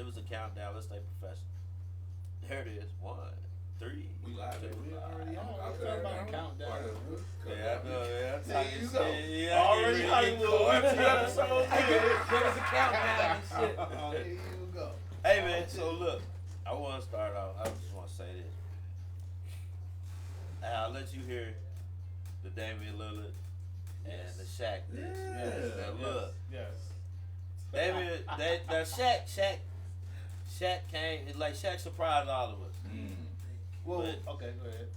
it was a countdown. Let's stay professional. There it is. 1, 3. We live. We already I'm on. talking about about countdown. Yeah, I know. Yeah, I'm There talking you shit. go. Yeah, Already yeah, Hollywood. yeah. So Give us a countdown and shit. Here you go. Hey man, so look, I want to start off. I just want to say this. I'll let you hear the Damian Lillard and the Shaq diss. Yeah. Now look, Yes. Damian, Shaq came. It's like Shaq surprised all of us. Well, But- okay, go ahead.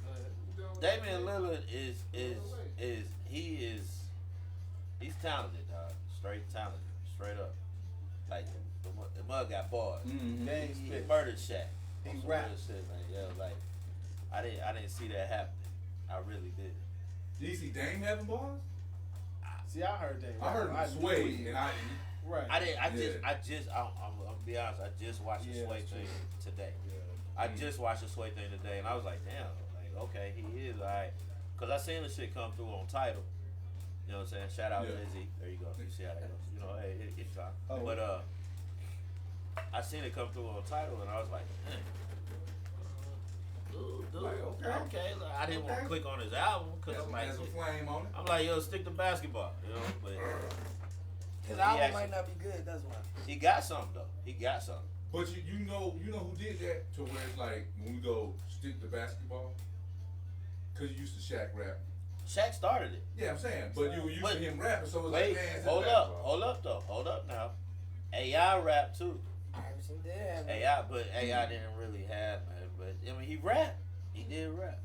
Damian Lillard is he's talented, dog. Straight talented, straight up. Like the mug got bars. Dang He spit. murdered Shaq. He On some rapped. real shit, like yo, like I didn't see that happen. I really did. Did you see Dame having balls? See, I heard that. I heard him knew sway, he- and I. Right. I didn't. Yeah. I'm gonna be honest. I just watched the Yeah, Sway that's thing true. today. Yeah. I just watched the Sway thing today, and I was like, damn, like okay, he is alright. Cause I seen the shit come through on Tidal. You know what I'm saying? Shout out Yeah. Lizzie. There you go. You see how that goes. You know, hey, it's fine. Oh. But I seen it come through on Tidal, and I was like, man. Dude, Like, okay. Like, I didn't want to Okay. click on his album because I'm like, Has a flame on it. I'm like, yo, stick to basketball, you know. But His he album actually- might not be good. That's why. he got something though. He got something. But you know who did that to where it's like when we go stick to basketball, cause you used to Shaq rap. Shaq started it. Yeah, I'm saying, but you were used But- to him rapping, so it's Wait, like, man, it's hold basketball. hold up now. AI rap too. Iverson did have it. AI, but AI didn't really have man. But I mean, he rapped. He did rap.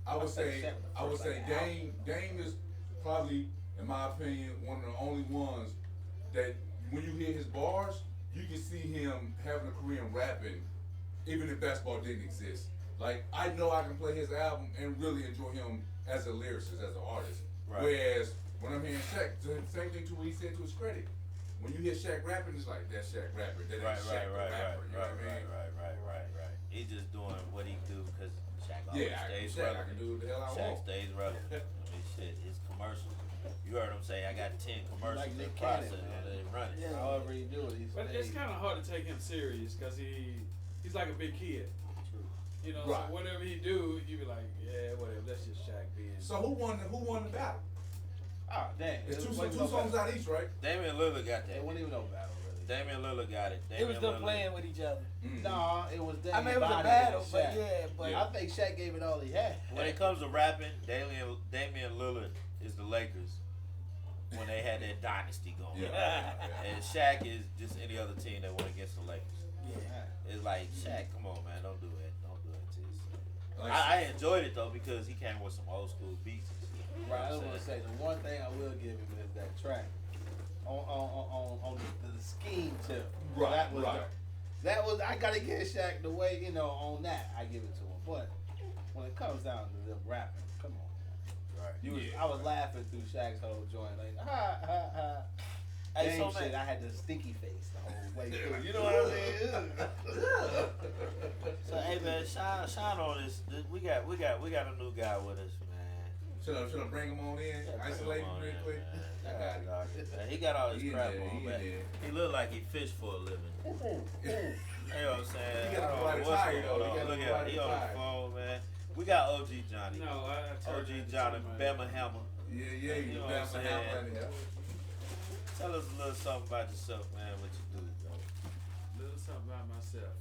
I would say, Shaq was the I would first, say like, Dame is probably, in my opinion, one of the only ones that when you hear his bars, you can see him having a career in rapping, even if basketball didn't exist. Like I know I can play his album and really enjoy him as a lyricist, as an artist. Right. Whereas when I'm hearing Shaq, the same thing to what he said to his credit. When you hear Shaq rapping, it's like that's Shaq rapping. That ain't Right, Shaq right, the rapper. You know what I mean? right. He's just doing what he do because Shaq always Yeah, I can stays Shaq. I relevant. can do what the hell I Shaq want. stays relevant. I mean, shit, it's commercials. You heard him say, I got 10 commercials Like in Nick process Cannon, and man. they run it. Yeah. However you do it, he's But it's kind of hard to take him serious because he's like a big kid. You know, Right. so whatever he do, you be like, yeah, whatever. That's just Shaq being. So who won the battle? Ah, dang. It's It two wasn't no songs battle. out each, right? Damian Lillard got that. It wasn't even no battle, really. Damian Lillard got it. It was Damian them Lillard- playing with each other. No, it was Damian I mean, it was a Body battle, and but Shaq. yeah, but Yeah. I think Shaq gave it all he had. When it comes to rapping, Damian Lillard is the Lakers when they had that dynasty going. Yeah. And Shaq is just any other team that went against the Lakers. yeah. It's like, Shaq, come on, man, don't do that. Don't do that to yourself. Like, I enjoyed it, though, because he came with some old school beats and shit. You know Right, I what was I'm gonna saying? say the one thing I will give him is that track on the scheme tip. Right, that was right. that was I gotta give Shaq the way on that I give it to him. But when it comes down to them rapping, come on, man. Right. Yeah. I was laughing through Shaq's whole joint like ha ha ha. Hey, Dame so shit, man- I had the stinky face the whole way through. You know what I mean? So, hey, man, shine on this. We got a new guy with us, man. Should I bring him on in? Yeah, bring Isolate him him on real in, quick. man. I got it. Man, he got all his He in crap there, on, he in man. there. He look like he fish for a living. You know what I'm saying? He got I a don't right know what's attire, going though. He on. got a Look right at he on the attire. phone, man. We got OG Johnny. No, I OG Johnny, Bama Hammer. Yeah, You you know the what best I'm man saying? out there. Tell us a little something about yourself, man. What you do, bro? little something about myself.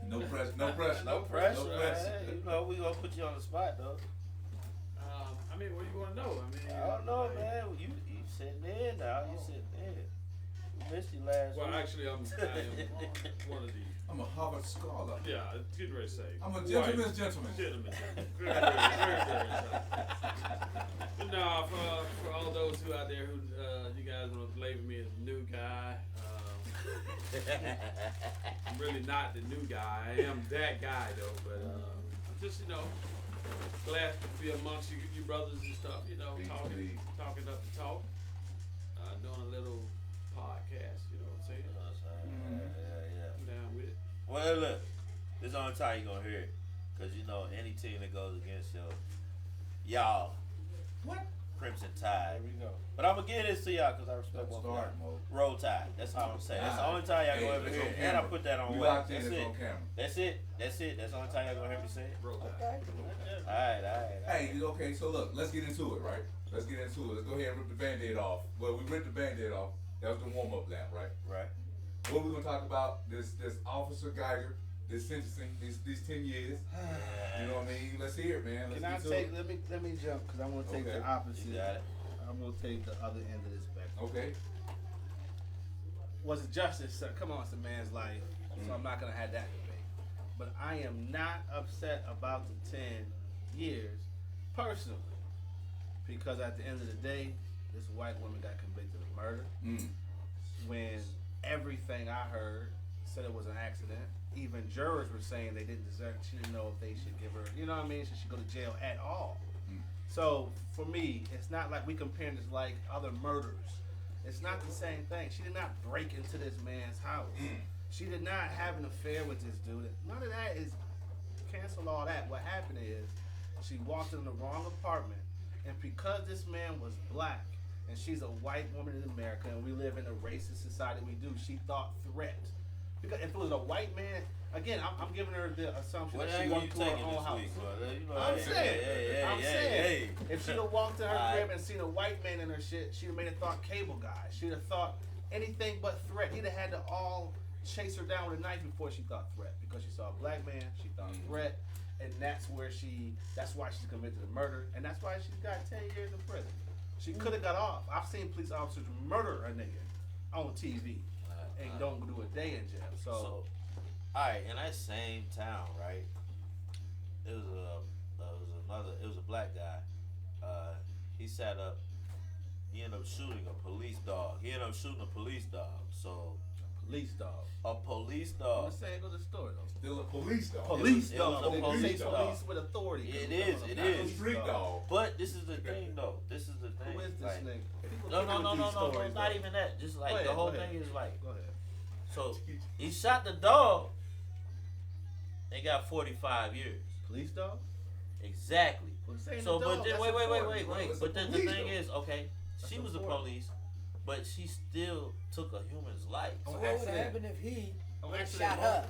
No pressure, no pressure. No pressure, man. You know, we gonna put you on the spot, though. I mean, what do you want to know? I mean, I don't know, man. You sitting there now. You sitting there. We missed you last Well, week. actually, I am one of the. I'm a Harvard scholar. Yeah, get ready to say. I'm a white gentleman's gentleman. Gentleman. Very But no, for all those who out there who you guys want to label me as a new guy, I'm really not the new guy. I am that guy though, but I'm just glad to be amongst you brothers and stuff. Peace, Talking peace. talking up the talk, doing a little podcast. You know what I'm saying? Yeah. I'm down with it. Well, look, this is the only time you're gonna hear it, cause any team that goes against y'all, What? Crimson Tide. There we go. But I'm gonna give this to y'all because I respect both of y'all. Start, Mo. Roll Tide. That's all I'm gonna say. That's the Nah. only time y'all Hey, gonna ever it's hear on it. And I camera. put that on We wax. locked in, That's it's it. on camera. That's it. That's it. That's the only time y'all gonna hear me say it. Roll Tide. Okay. Alright. Hey, okay, so look, let's get into it, right? Let's get into it. Let's go ahead and rip the Band-Aid off. Well, we ripped the Band-Aid off. That was the warm-up lap, right? Right. What we gonna talk about? This Officer Geiger, this sentencing, these 10 years. You know what I mean? Let's hear it, man. Let's Can I get to take? it. Let me jump because I'm gonna take Okay. the opposite. You got it. I'm gonna take the other end of this spectrum. Okay. Was it justice? Sir? Come on, it's a man's life, so I'm not gonna have that debate. But I am not upset about the 10 years personally, because at the end of the day, this white woman got convicted of murder. When everything I heard said it was an accident. Even jurors were saying they didn't deserve. She didn't know if they should give her. You know what I mean? Should she go to jail at all? So for me, it's not like we comparing this like other murders. It's not the same thing. She did not break into this man's house. She did not have an affair with this dude. None of that is cancel all that. What happened is she walked in the wrong apartment, and because this man was black and she's a white woman in America and we live in a racist society we do, she thought threat. Because if it was a white man, again, I'm giving her the assumption What that she angle walked you into her taking own this house. week, brother? You know, I'm saying, I'm saying, hey. if she'd have walked to her Alright. crib and seen a white man in her shit, she'd have made it thought cable guy. She'd have thought anything but threat. He'd have had to all chase her down with a knife before she thought threat. Because she saw a black man, she thought threat, and that's why she's convicted of murder, and that's why she's got 10 years in prison. She could have got off. I've seen police officers murder a nigga on TV and don't do a day in jail. So alright, in that same town, right? It was a black guy. He sat up. He ended up shooting a police dog. So police dog. a police I'm dog. just saying, go to the story though. Still a police dog. Police it dog. was a They police say dog. police with authority. It Because is, we're it talking Not about a is. street dog. But this is the thing, though. This is the thing. Who is this like, nigga? People No, think with these no. stories, Not though. even that. Just like Go ahead, the whole go ahead. thing is like. Go ahead. So he shot the dog. They got 45 years. Police dog? Exactly. Well, saying So, the but dog, then, that's wait. important, bro. It's But a then the police thing dog. is, okay, That's she was the important. police, but she still took a human's life. So On what would have accident. happened if he On would have accident, shot bro. her?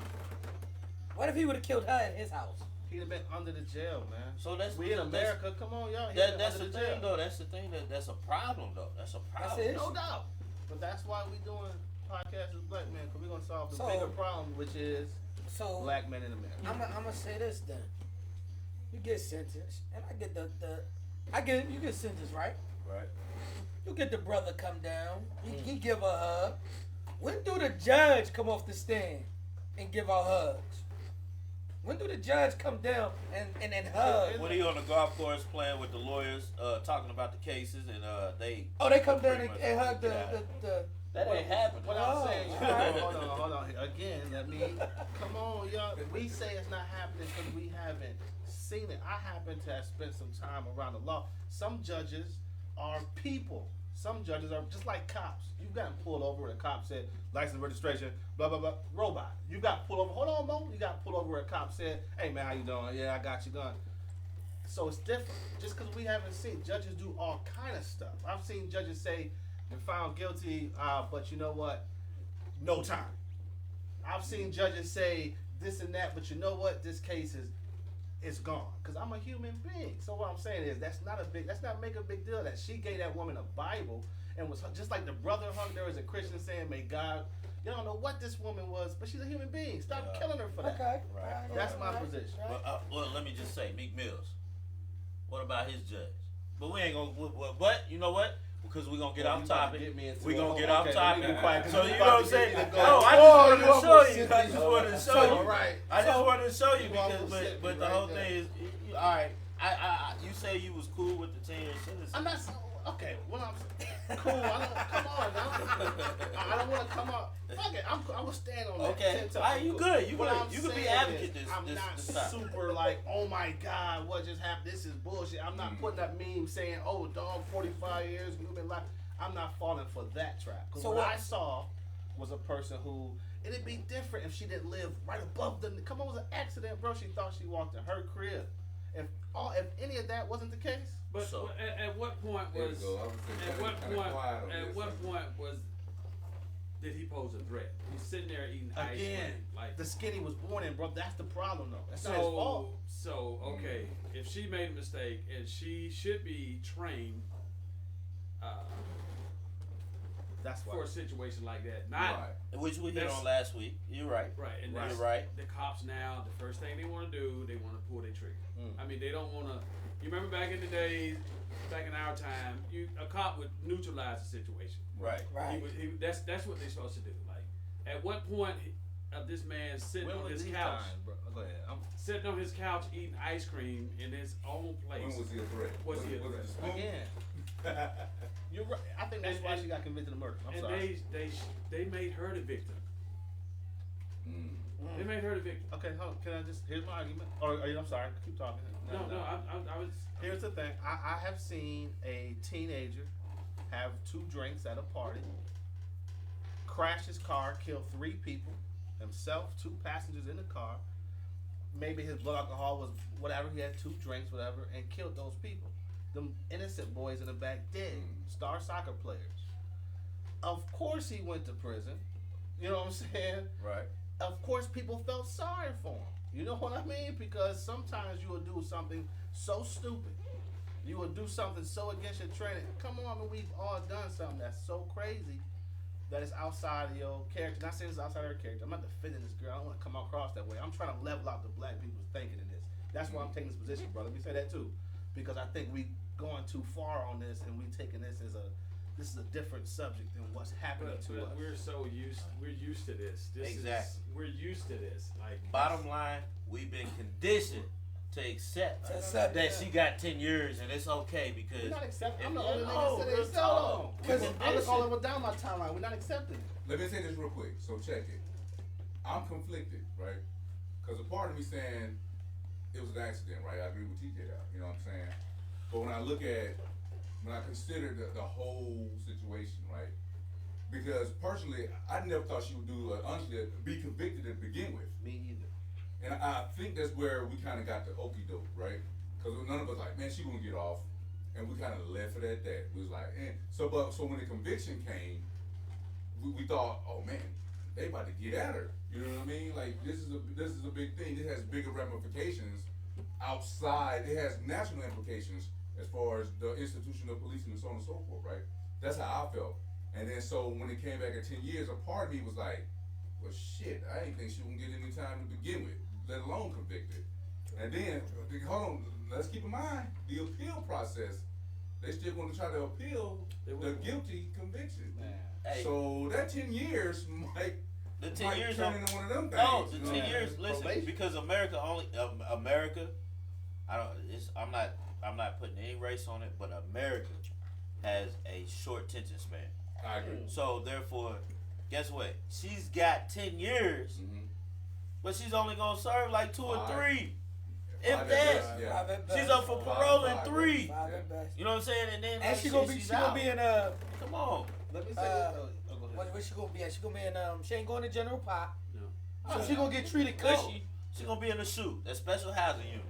What if he would have killed her in his house? He'd have been under the jail, man. So that's We in that's- America. Come on, y'all. He'd That's been the under thing, jail. though. That's the thing. That's a problem, though. That's a problem. it. No doubt. But that's why we doing podcasts as black men, because we're going to solve the So- bigger problem, which is So black men in America. I'm gonna say this then. You get sentenced, and I get I get it. You get sentenced, right? Right. You get the brother come down. He give her a hug. When do the judge come off the stand and give her hugs? When do the judge come down and hug? When he on the golf course playing with the lawyers, talking about the cases, and they. Oh, they come down pretty and much hug get out. the That ain't happening. What Oh, I'm saying, alright. hold on. Again, let me, come on, y'all. We say it's not happening because we haven't seen it. I happen to have spent some time around the law. Some judges are people. Some judges are just like cops. You've gotten pulled over where a cop said, license, registration, blah, blah, blah, robot. You got pulled over. Hold on, Mo. You got pulled over where a cop said, hey, man, how you doing? Yeah, I got you done. So it's different. Just because we haven't seen, judges do all kind of stuff. I've seen judges say, you're found guilty, but you know what? No time. I've seen judges say this and that, but you know what? This case is gone. Because I'm a human being. So what I'm saying is let's not make a big deal that she gave that woman a Bible and was just like the brother hugged her as a Christian saying, may God, you don't know what this woman was, but she's a human being. Stop Yeah. killing her for that. Okay. Right. That's my position. Well, let me just say, Meek Mills. What about his judge? But we ain't gonna. What? You know what? Because we're gonna get off topic. We're gonna get off topic. So you know what I'm saying? No, I just wanted to show you. I just wanted to show you. Right. I just wanted to show you You almost because, sent me but the right whole there. thing is, all right. You say you was cool with the 10-year sentence. I'm not okay. What I'm cool. I don't come on now. I don't want to come up. Fuck it. I'm gonna stand on that. Okay. 10 times. All right, you good. You What good. I'm You could be saying advocate is, this. I'm not this time. super like, oh my God, what just happened? This is bullshit. I'm not putting up memes saying, oh, dog, 45 years, human life. I'm not falling for that trap. Because So what what- I saw was a person who. It'd be different if she didn't live right above the. Come on, it was an accident, bro. She thought she walked in her crib. If any of that wasn't the case, But So- at what point There we was go. I was saying, at what kinda point quiet on at this. what point was did he pose a threat? He's sitting there eating ice again, cream. Like the skin he was born in, bro. That's the problem, though. That's not his fault. so okay, if she made a mistake and she should be trained That's why. for a situation like that, not Right. Which we hit That's- on last week. You're right. right. And You're that's right. the cops now. The first thing they want to do, they want to pull their trigger. Mm. I mean, they don't want to. You remember back in the days, back in our time, a cop would neutralize the situation. Right. Right. That's what they're supposed to do. Like, at what point of this man sitting When on was his these couch, times, bro? Go ahead. sitting on his couch eating ice cream in his own place? When was he a threat? Was he a it threat? the spoon? Again, you're right. I think that's And- why and- she got convicted of murder. I'm and sorry. they made her the victim. Mm. They made her the victim. Okay, hold on. Can I just here's my argument? I'm sorry. Keep talking. No, I was. Here's the thing. I have seen a teenager have 2 drinks at a party, crash his car, kill 3 people, himself, 2 passengers in the car. Maybe his blood alcohol was whatever. He had 2 drinks, whatever, and killed those people. Them innocent boys in the back dead, star soccer players. Of course he went to prison. You know what I'm saying? Right. Of course people felt sorry for him. You know what I mean? Because sometimes you will do something so stupid. You will do something so against your training. Come on, man, we've all done something that's so crazy that it's outside of your character. Not saying it's outside of her character. I'm not defending this girl. I don't want to come across that way. I'm trying to level out the black people's thinking in this. That's why I'm taking this position, brother. Let me say that too. Because I think we going too far on this and we taking this as this is a different subject than what's happening to us. We're used to this. Exactly. We're used to this. Like Bottom line, we've been conditioned to accept that she got 10 years and it's okay because We're not accepting. I'm the Yeah, only no, nigga that real said talk. it. Because We're I look all conditioned. over down my timeline. We're not accepting it. Let me say this real quick. So check it. I'm conflicted, right? Because a part of me saying it was an accident, right? I agree with TJ now. You know what I'm saying? But when I consider the whole situation, right? Because personally, I never thought she would do honestly be convicted to begin with. Me either. And I think that's where we kind of got the okie doke, right? Because none of us like, man, she gonna get off, and we kind of left it at that. We was like, so when the conviction came, we thought, oh man, they about to get at her. You know what I mean? Like this is a big thing. It has bigger ramifications outside. It has national implications as far as the institution of policing and so on and so forth, right? That's how I felt. And then so when it came back at 10 years, a part of me was like, well, shit, I didn't think she would get any time to begin with, let alone convicted. And then, hold on, let's keep in mind, the appeal process, they still going to try to appeal the guilty conviction. Hey, So that 10 years might the 10 years turn on, into one of them things. no, the you know? 10 years. Listen, Probation. because America only America. I'm not putting any race on it, but America has a short attention span. I agree. So therefore, guess what? She's got 10 years, Mm-hmm. but she's only gonna serve like 2 or 3. If Five at that, best, yeah. 5 at best. she's up for parole in 3. 5 at best. You know what I'm saying? And then And like, she gonna shit, be she's she gonna out. be in Come on. Let me say Uh, this. Oh, go ahead. what she gonna be at? She gonna be in she ain't going to General Pop. No. So she gonna get treated cushy. She's gonna be in the SHU, that special housing unit.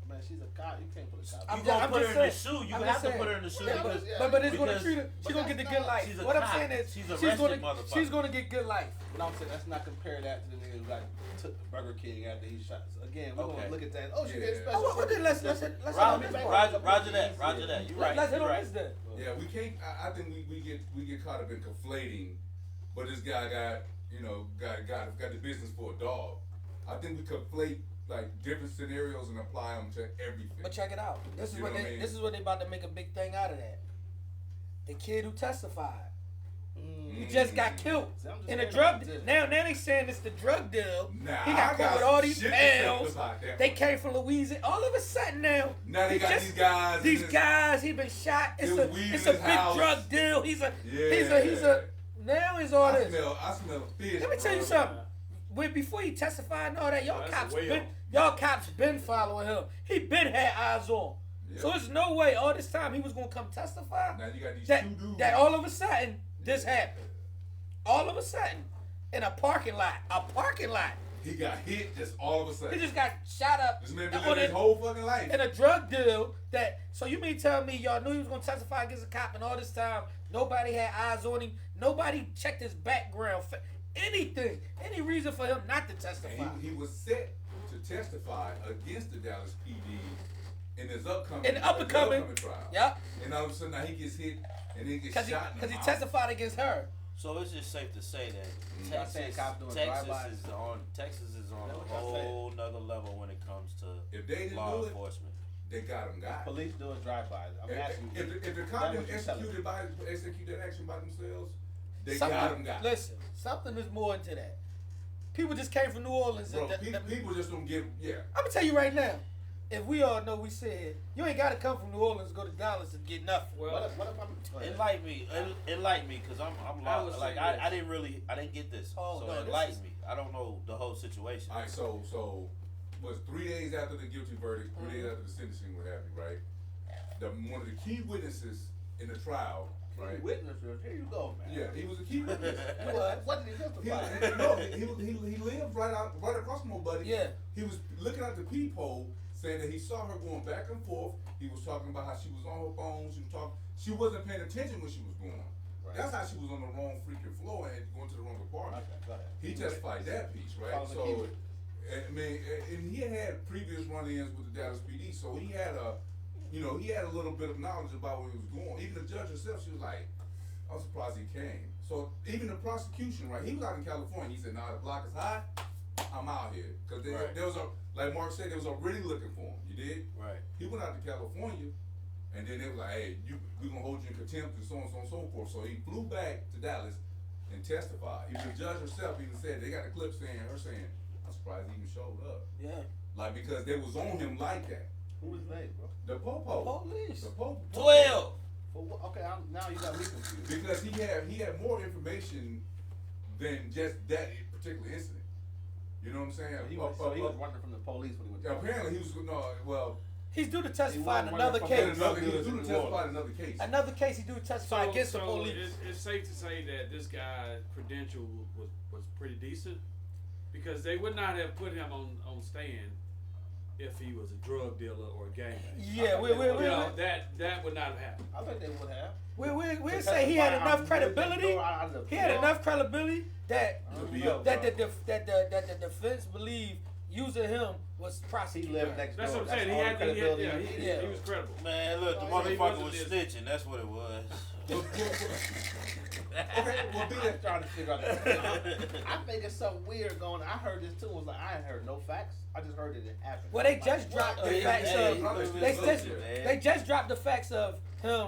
Man, she's a cop. You can't put a cop. I'm You just- gonna I'm put her just in the saying. SHU. You I'm have just to saying. put her in the SHU Yeah, because But it's gonna because- treat her. She's gonna get the good life. She's a What I'm cop. saying is She's she's arrested gonna motherfucker. she's gonna get good life. But I'm saying let's not compare that to the nigga who got took Burger King after he shot. So again, we're Okay. gonna look at that. Oh, she Yeah. gets special. Oh, well, then let's hit on this Roger part. that. You right. Let's hit You on right. this then. Yeah, we can't. I think we get caught up in conflating, but this guy got the business for a dog. I think we conflate like different scenarios and apply them to everything. But check it out. This is You what know what I they mean? this is what they about to make a big thing out of that. The kid who testified. He just got killed See, I'm just in a saying drug that. now they saying it's the drug deal. Nah, He got I caught with all these shit to say pounds. about that They one. came from Louisiana. All of a sudden now Now they he got just- these guys. These in this- guys, he been shot. It's There's weed it's in a his big house. drug deal. He's a Yeah. now is all I this. smell fish. Let me tell you bro. something. Before he testified and all that, That's y'all cops been following him. He been had eyes on. Yeah. So there's no way all this time he was gonna come testify. Now you got these That two dudes. that all of a sudden this happened. All of a sudden in a parking lot He got hit just all of a sudden. He just got shot up This man been living his whole fucking life. in a drug deal. So you mean tell me y'all knew he was gonna testify against a cop, and all this time nobody had eyes on him, nobody checked his background, anything, any reason for him not to testify? And he was set to testify against the Dallas PD in his upcoming trial. Yeah. And all of a sudden now he gets hit and then gets shot in the because he mouth. testified against her. So it's just safe to say that Y'all saying cops doing drive-bys? Texas is on That's a what y'all said. whole nother level when it comes to If they didn't law do it, enforcement. they got him. Police doing drive-bys. I'm asking you. If the cops didn't execute that action by themselves, they Something- got him. Listen, something is more into that. People just came from New Orleans. Bro, people just don't give. Yeah. I'm gonna tell you right now. If we all know we said you ain't gotta come from New Orleans to go to Dallas and get nothing. Well, What if I'm Enlighten me, cause I'm I was lost. Like saying I didn't get this. Oh, so no, enlighten me. I don't know the whole situation. All right. So was 3 days after the guilty verdict, 3 days after the sentencing, what have you, right? One of the key witnesses in the trial, right? Witnesses, here you go, man. Yeah, he was a key witness. What did he testify? He lived right across from my buddy. Yeah. He was looking at the peephole, saying that he saw her going back and forth. He was talking about how she was on her phone. She wasn't paying attention when she was going. Right. That's how she was on the wrong freaking floor and going to the wrong apartment. Okay, go ahead. He testified that piece, right? Follow the So, keyword. I mean, and he had previous run-ins with the Dallas PD, so he had a little bit of knowledge about where he was going. Even the judge herself, she was like, I'm surprised he came. So even the prosecution, right? He was out in California. He said, "Nah, the block is high. I'm out here." Because Right. there was like Mark said, they was already looking for him. You did? Right. He went out to California, and then they was like, "Hey, we gonna hold you in contempt and so on and so forth." So he flew back to Dallas and testified. Even the judge herself even said they got a clip saying, "I'm surprised he even showed up." Yeah. Like because they was on him like that. Who was they, bro? The popo. Police. The popo. 12. Okay, now you got me confused. Because he had more information than just that particular incident. You know what I'm saying? So he was running from the police when he went to Apparently he was He's due to testify in He another wasn't case. running he was due to testify in another case. Another case he due to testify against the police. It's safe to say that this guy's credential was pretty decent, because they would not have put him on stand if he was a drug dealer or a gangbanger. Yeah, that would not have happened. I think they would have. We'll say he had enough credibility. He had enough credibility that the defense believed using him was He prosecuted. lived next door. That's what I'm saying. all the credibility you need. He was credible. Man, look, the So he motherfucker wasn't was just- snitching. That's what it was. Okay, well, I'm just trying to figure out I think it's something weird going. I heard this too. Was like I ain't heard no facts. I just heard it happened. Well, they just dropped the Hey, facts hey, of hey, they just dropped the facts of him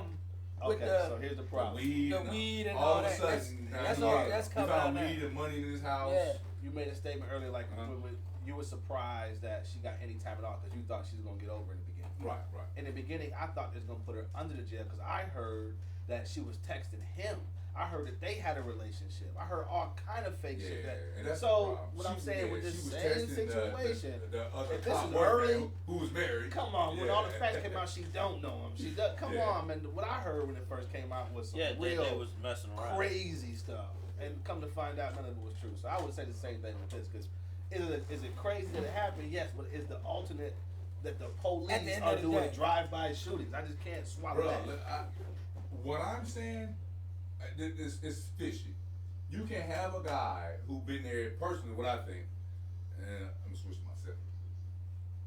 with Okay, the so here's the problem. weed and all all of a that. sudden, That's he coming out found now. weed and money in his house. Yeah. You made a statement earlier, like when you were surprised that she got any time at all because you thought she was gonna get over in the beginning. Right. In the beginning, I thought it was gonna put her under the jail because I heard that she was texting him. I heard that they had a relationship. I heard all kind of fake shit. And that's the So problem. what She I'm was- saying yeah, with she this was same texting situation, the other if this cop is boyfriend early, who was married. come on, when Yeah. all the facts came out, she don't know him. She does. Come Yeah. on, man. What I heard when it first came out was some Yeah, they real was messing around. crazy stuff, and come to find out, none of it was true. So I would say the same thing with this, because is it crazy that it happened? Yes, but is the alternate that the police At the end are of the doing day. drive-by shootings? I just can't swallow Bro, that. what I'm saying is fishy. You can have a guy who been there personally. What I think, and I'm gonna switch myself.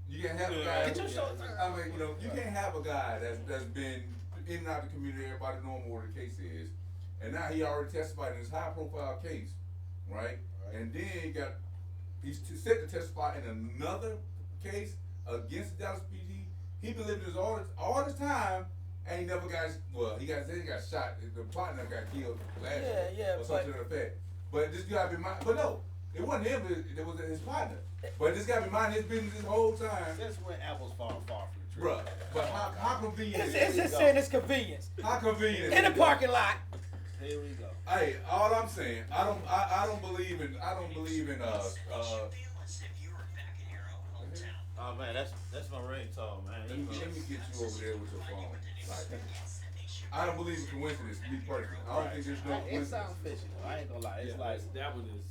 You can have a guy. Get your shoulder. I mean, you can't have a guy that's been in and out the community. Everybody know what the case is, and now he already testified in this high-profile case, right? And then he's set to testify in another case against the Dallas PD. He been living this all this time. And he never got, he got shot. The partner got killed last year. Yeah, Or something to that effect. But this guy been mind, but no, it wasn't him, it was his partner. But this guy been minding his business this whole time. Since when apples fall far from the tree? Bruh, but how convenient It's is just it? saying it's convenience. How convenient is In the it? parking lot. Here we go. Hey, all I'm saying, I don't believe in Oh man, that's my ringtone, man. let me get you over there with your phone. Like, I don't believe in coincidence, me personally. I don't think there's no It coincidence. sounds fishy though. I ain't gonna lie. It's like that one is.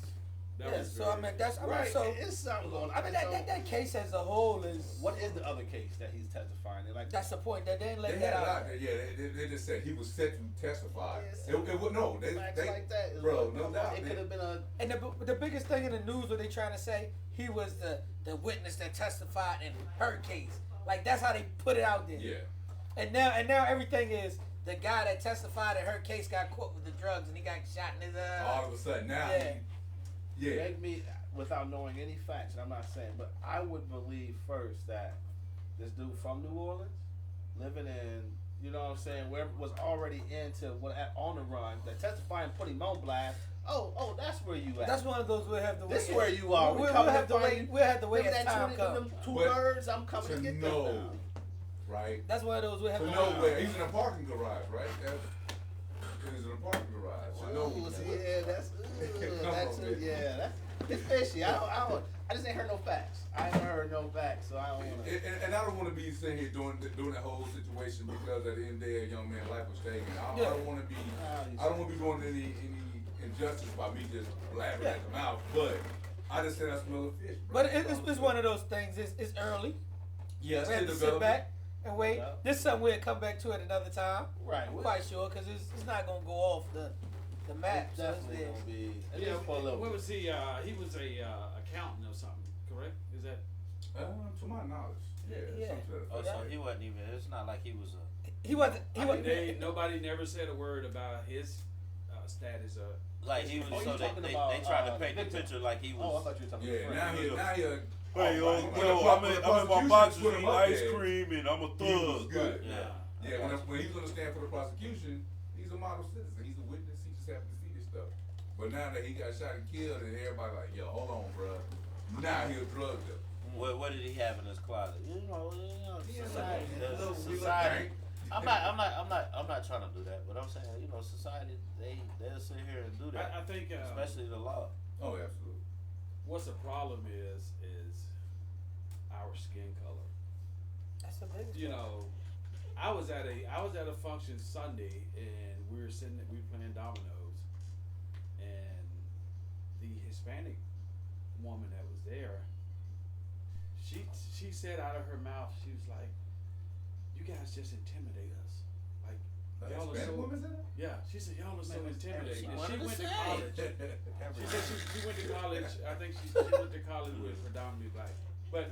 That Yeah, was so I very- mean that's Right. so. It's something going on. I mean that case as a whole is. What is the other case that he's testifying? Like That's the point. That they didn't They let had that it out. out there. Yeah, they just said he was set to testify. Yes. It would no. They like that is bro, what- no doubt. It They- could have been a. And the biggest thing in the news, what they trying to say, he was the witness that testified in her case. Like that's how they put it out there. Yeah. And now everything is the guy that testified in her case got caught with the drugs and he got shot in his All of a sudden now. Yeah. Yeah. make me, without knowing any facts, and I'm not saying, but I would believe first that this dude from New Orleans, living in, you know what I'm saying, where was already into what on the run, that testifying put him on blast. Oh, that's where you at. That's one of those we'll have to wait. This where you are. We'll coming have to find wait. you. We'll have to wait Remember as that time 20 comes. them two But birds? I'm coming to To get know, them now. right? That's one of those we'll have To to know wait. where he's in a parking garage, right? He's in a parking garage. To know. Ooh, see, yeah, that's Come on, man. yeah, that's it's fishy. I just ain't heard no facts. I ain't heard no facts, so I don't wanna. And I don't want to be sitting here doing that whole situation because at the end of the day, a young man's life was taken. I Yeah. don't want to be. I don't want to be doing any injustice by me just blabbering at the mouth. But I just said I smell a fish. Bro. But it's one of those things. It's early. Yes, We have it's to sit developing. back and wait. Yeah. This is something we'll come back to at another time. Right. I'm quite sure because it's not gonna go off the map. It's So it's definitely there. gonna be. At Yeah, least for a little what bit. was he? He was a accountant or something, correct? Is that? To my knowledge, yeah. Yeah. something to that Oh, effect. so he wasn't even. It's not like he was a. He wasn't. He I mean, wasn't. nobody never said a word about his status. Like he was. Oh, you So talking they about, tried to paint the Victor. picture like he Oh, I was. thought you were talking Yeah, about now Frank. he Hey, yo, when the I'm in my prosecution boxes put him eating up ice there, cream and I'm a He was thug. good. Yeah. Yeah, when he's gonna stand for the prosecution, he's a model citizen. He's a witness. He just happened to see this stuff. But now that he got shot and killed, and everybody like, yo, hold on, bro. Now he a drug dealer. What did he have in his closet? You know, society. Little- Society. little- I'm not trying to do that, but I'm saying, you know, society they'll sit here and do that, I think especially the law. Oh, absolutely. what's the problem is our skin color. That's the biggest. You know, I was at a function Sunday and we were playing dominoes, and the Hispanic woman that was there, she said out of her mouth, she was like, "You guys just intimidate us." Like y'all are Hispanic so. woman said that? Yeah, she said y'all are so intimidating. And wanted she to went to say. college. She said she went to college. I think she went to college with predominantly black. But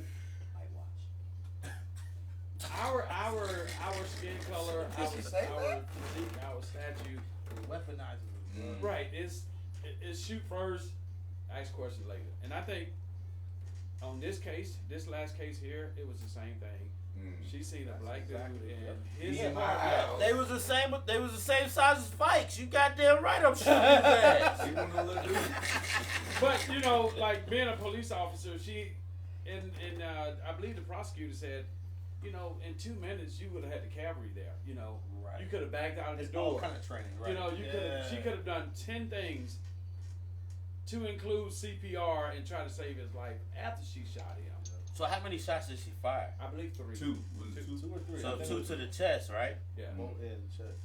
our skin color, Did she say our that? physique, our statue, Weaponizing. Mm. right? It's shoot first, ask questions later. And I think on this last case here, it was the same thing. Mm. She seen a black dude exactly and it. his Yeah, apartment. They was the same. They was the same size as Spikes. You goddamn right. I'm shooting his ass. He one of the little dudes. But you know, like being a police officer, I believe the prosecutor said, you know, in 2 minutes you would have had the cavalry there. You know, Right. you could have backed out the It's all door. kind of training, right? You know, she could have done 10 things to include CPR and try to save his life after she shot him. So how many shots did she fire? I believe 3. Two. Was it two? 2 or 3. So 2 to the chest, right? Yeah. Both in the chest.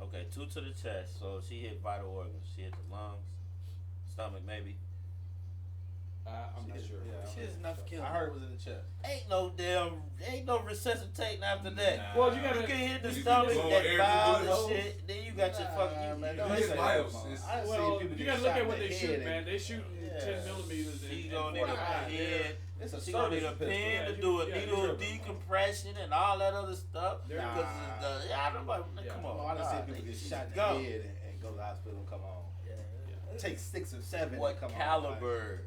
Okay, 2 to the chest. So she hit vital organs. She hit the lungs, stomach, maybe. I'm not sure. Yeah, She is enough to kill. I heard it was in the chest. Ain't no resuscitating after that. Nah. Well, you gotta. You can hit the You stomach, can go that every bowel little- and shit. Then you got your fucking. man, you don't You say hit that, vitals. man. It's- I done Well, seen people you get gotta look shot at in what the they head shoot, and- man. They shooting Yeah. 10 millimeters She and gonna need a 45. pin. It's a She gonna need a service pistol. pin Yeah, to you- do a yeah, needle you're tripping. decompression and all that other stuff. They're- Because Nah. yeah, nobody. Yeah. Come Oh, on, I done nah, seen people they- get she shot in the go. head and go to the hospital and come home. Yeah. Take 6 or 7 What and come caliber?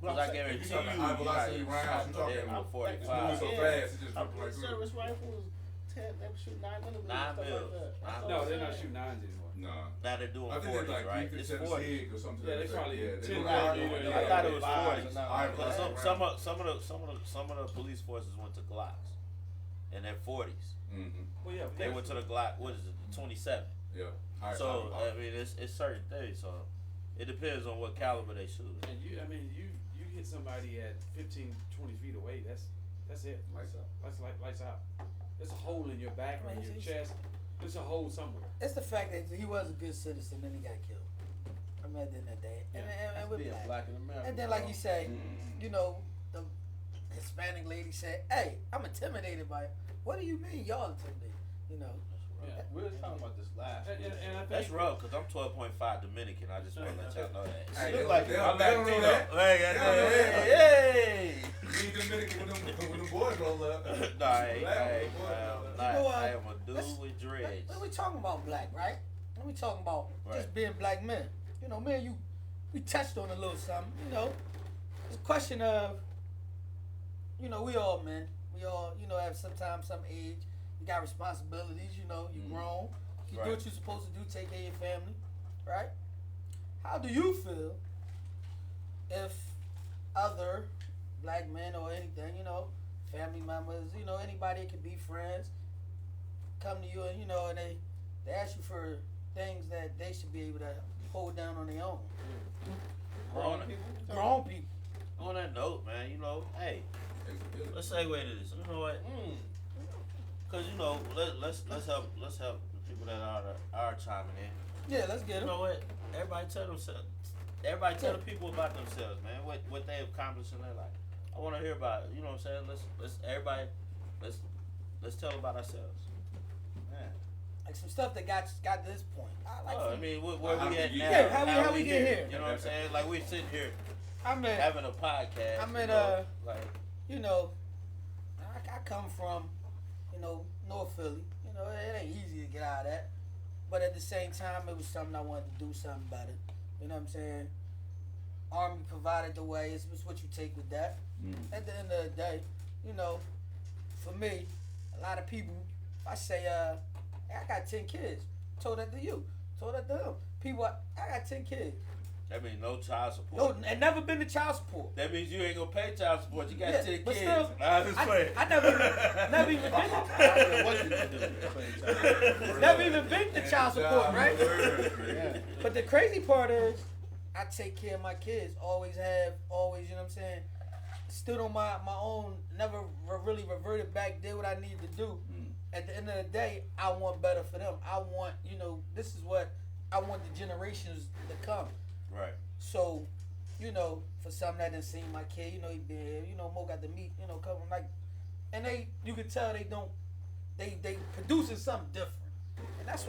Because I If guarantee you you, talking high velocity you rounds, shot you talking them with it's 45. moving so Yeah. fast, it just I ripped believe right through. service rifles, 10, they would shoot 9 millimeters. 9 stuff mils. like that. That's Nine all No, I'm they're not saying. shooting 9s anymore. Nah. Now they're doing I think 40s, they're like right? 3 It's to 10 40. sig or something. Yeah, they probably yeah, 10 they millimeter, I thought it was Fives 40s. and now- Alright, Because right. some of the police forces went to Glocks, and they're 40s. Mm-hmm. Well, yeah, They went to the Glock. What is it? The 27. Yeah. Higher So power. I mean, it's certain things. So it depends on what caliber they shoot. And you hit somebody at 15, 20 feet away. That's it. Lights out. That's like lights out. There's a hole in your back or in your Right. chest. There's a hole somewhere. It's the fact that he was a good citizen, then he got killed. I mean, at the end of the day, and with Being black. black in America. And then, like bro. you say, you know, the Hispanic lady said, "Hey, I'm intimidated by it." What do you mean, y'all intimidated? You know. Yeah, we were talking about this last. And I think That's rough, because I'm 12.5 Dominican. I just want to let y'all know that. Hey, look they like don't- I'm they don't know that. Hey, You need Dominican when them boys roll up. Nah, I know what? am a dude Let's- with dreads. When we talking about black, right? When we talking about Right. just being black men, you know, man, we touched on a little something. You know, it's a question of, you know, we all men. We all, you know, have sometimes some age. You got responsibilities. You know, you grown. You do Right. what you're supposed to do. Take care of your family, right? How do you feel if other black men or anything, you know, family members, you know, anybody that could be friends, come to you and you know, and they ask you for things that they should be able to hold down on their own. On, Grown people. on that note, man, you know, hey, let's segue to this. You know what? Because you know, let's help the people that are chiming in. Yeah, let's get You them. know what? Everybody tell themselves. Everybody tell the people about themselves, man. What they accomplished in their life. I want to hear about it. You know what I'm saying? Let's tell about ourselves. Man. Like some stuff that got to this point. I mean, where How we we at get now? here. Yeah, how we get here. You know what I'm saying? Like we sitting here I'm in, having a podcast. I'm you in, know, like you know, I come from, you know, North Philly. You know, it ain't easy to get out of that. But at the same time, it was something I wanted to do something better. You know what I'm saying? Army provided the way. It's what you take with that. At the end of the day, you know, for me, a lot of people, if I say, hey, I got 10 kids. Told that to you. Told that to him. People, I got 10 kids. that means no child support. No, and never been to child support. That means you ain't gonna pay child support. You got Yeah, 10 but kids. still, Nah, I'm just playing. I never even been. Never even been to child support, right? But the crazy part is, I take care of my kids. Always have, always, you know what I'm saying? Stood on my own, never really reverted back, did what I needed to do. At the end of the day, I want better for them. I want, you know, this is what I want the generations to come. Right. So, you know, for some that didn't see my kid, you know, he been here, you know, Mo got to meet, you know, couple like, and you could tell they producing something different, and that's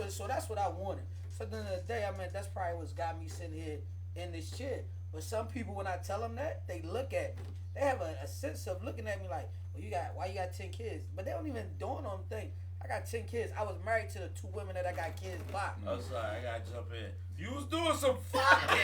what I wanted. So at the end of the day, I mean, that's probably what's got me sitting here in this chair. But some people, when I tell them that, they look at me. They have a sense of looking at me like, well, why you got 10 kids? But they don't even dawn on them think. I got 10 kids. I was married to the 2 women that I got kids by. I'm sorry, I gotta jump in. You was doing some fucking.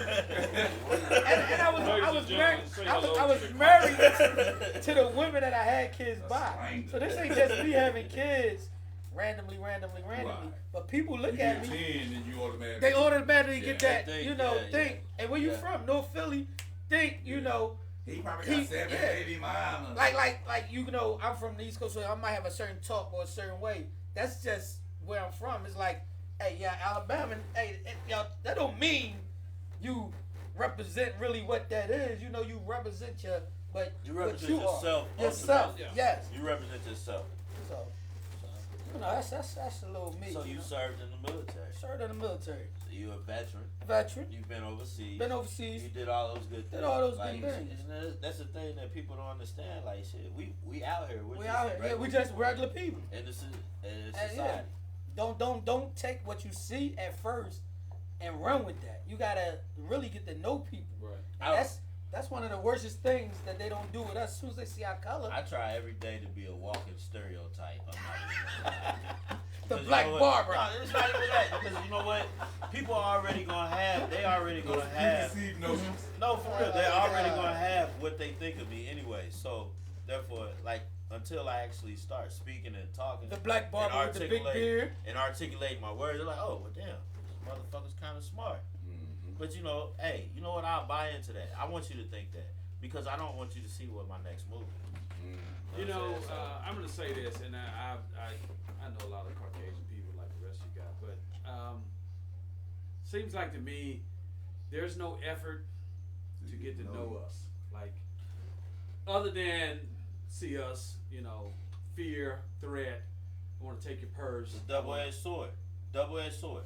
And I was Ladies and married. gentlemen, say I hello was to the married to the women that I had kids by. So this ain't just me having kids randomly. Right. But people You look get at 10 me. and you automatically. They automatically get Yeah, that, think, you know, yeah, think. yeah. And where you Yeah. from? North Philly. Think, you know, He probably He- got 7 yeah. baby mamas. like you know, I'm from the East Coast, so I might have a certain talk or a certain way. That's just where I'm from. It's like, hey, yeah, Alabama. Hey, y'all, that don't mean you represent really what that is. You know, you represent but You what represent you are. yourself. Yourself, ultimately. Yeah. yes. You represent yourself. So, you know, that's a little me. So you know? served in the military. Served in the military, So you a veteran. veteran, You've been overseas. been overseas. You did all those good things. Did all those like, good things. and that's the thing that people don't understand. Like shit, we out here. We're We just out here, yeah, we regular just regular people. in the And, society. yeah, don't take what you see at first and run with that. You gotta really get to know people. Right. And that's one of the worstest things that they don't do with us. As soon as they see our color, I try every day to be a walking stereotype. I'm not even gonna lie. the Because black you know barber. what? No, it's not even that. Because you know what? People are already gonna have. They already Those gonna have. preconceived notions. No, for real. They're already gonna have what they think of me anyway. So therefore, like until I actually start speaking and talking, The black barber and with the big articulate- beard. and articulate my words, they're like, oh, well, damn, this motherfucker's kind of smart. But you know, hey, you know what? I'll buy into that. I want you to think that because I don't want you to see what my next move is. You what know, I'm saying? So- I'm gonna say this, and I know a lot of Caucasian people like the rest of you got, but seems like to me there's no effort to get to know us, like other than see us, you know, fear, threat, want to take your purse. It's a double-edged sword. Double-edged sword.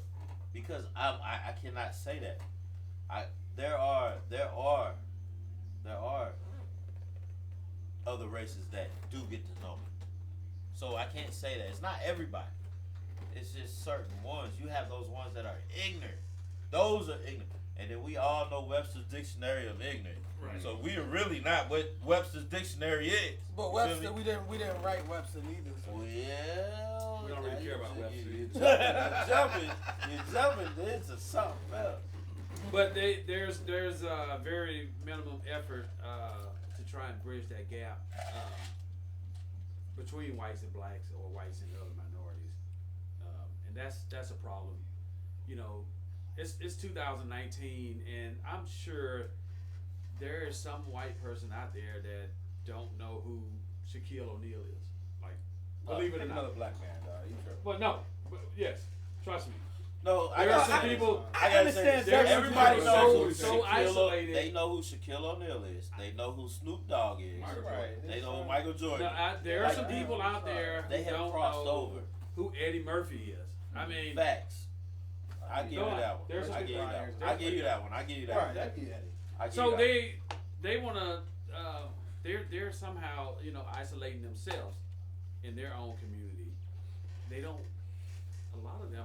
because I cannot say that. There are other races that do get to know me. So I can't say that. It's not everybody. It's just certain ones. You have those ones that are ignorant. Those are ignorant. And then we all know Webster's Dictionary of Ignorant. Right. So we are really not what Webster's Dictionary is. But Webster, we didn't write Webster either. So. Well, We don't really care about Webster. You're jumping into something else. But there's a very minimum effort to try and bridge that gap between whites and blacks, or whites and other minorities, and that's a problem. You know, it's 2019, and I'm sure there is some white person out there that don't know who Shaquille O'Neal is. Like, believe it or not. Another black man, dog. You sure? But no, yes, trust me. No, There are some people. I gotta say this. There's Everybody some knows people who so Shaquille isolated. They know who Shaquille O'Neal is. They know who Snoop Dogg is. Right. They know who Michael Jordan. No, there are some people out there They who have don't crossed know over. who Eddie Murphy is. I mean, Facts. I give you that one. There's I some give you that one. people- I give you that one. I give you that one. That'd be Eddie. I give so you that one. they want to they're somehow isolating themselves in their own community. They don't. A lot of them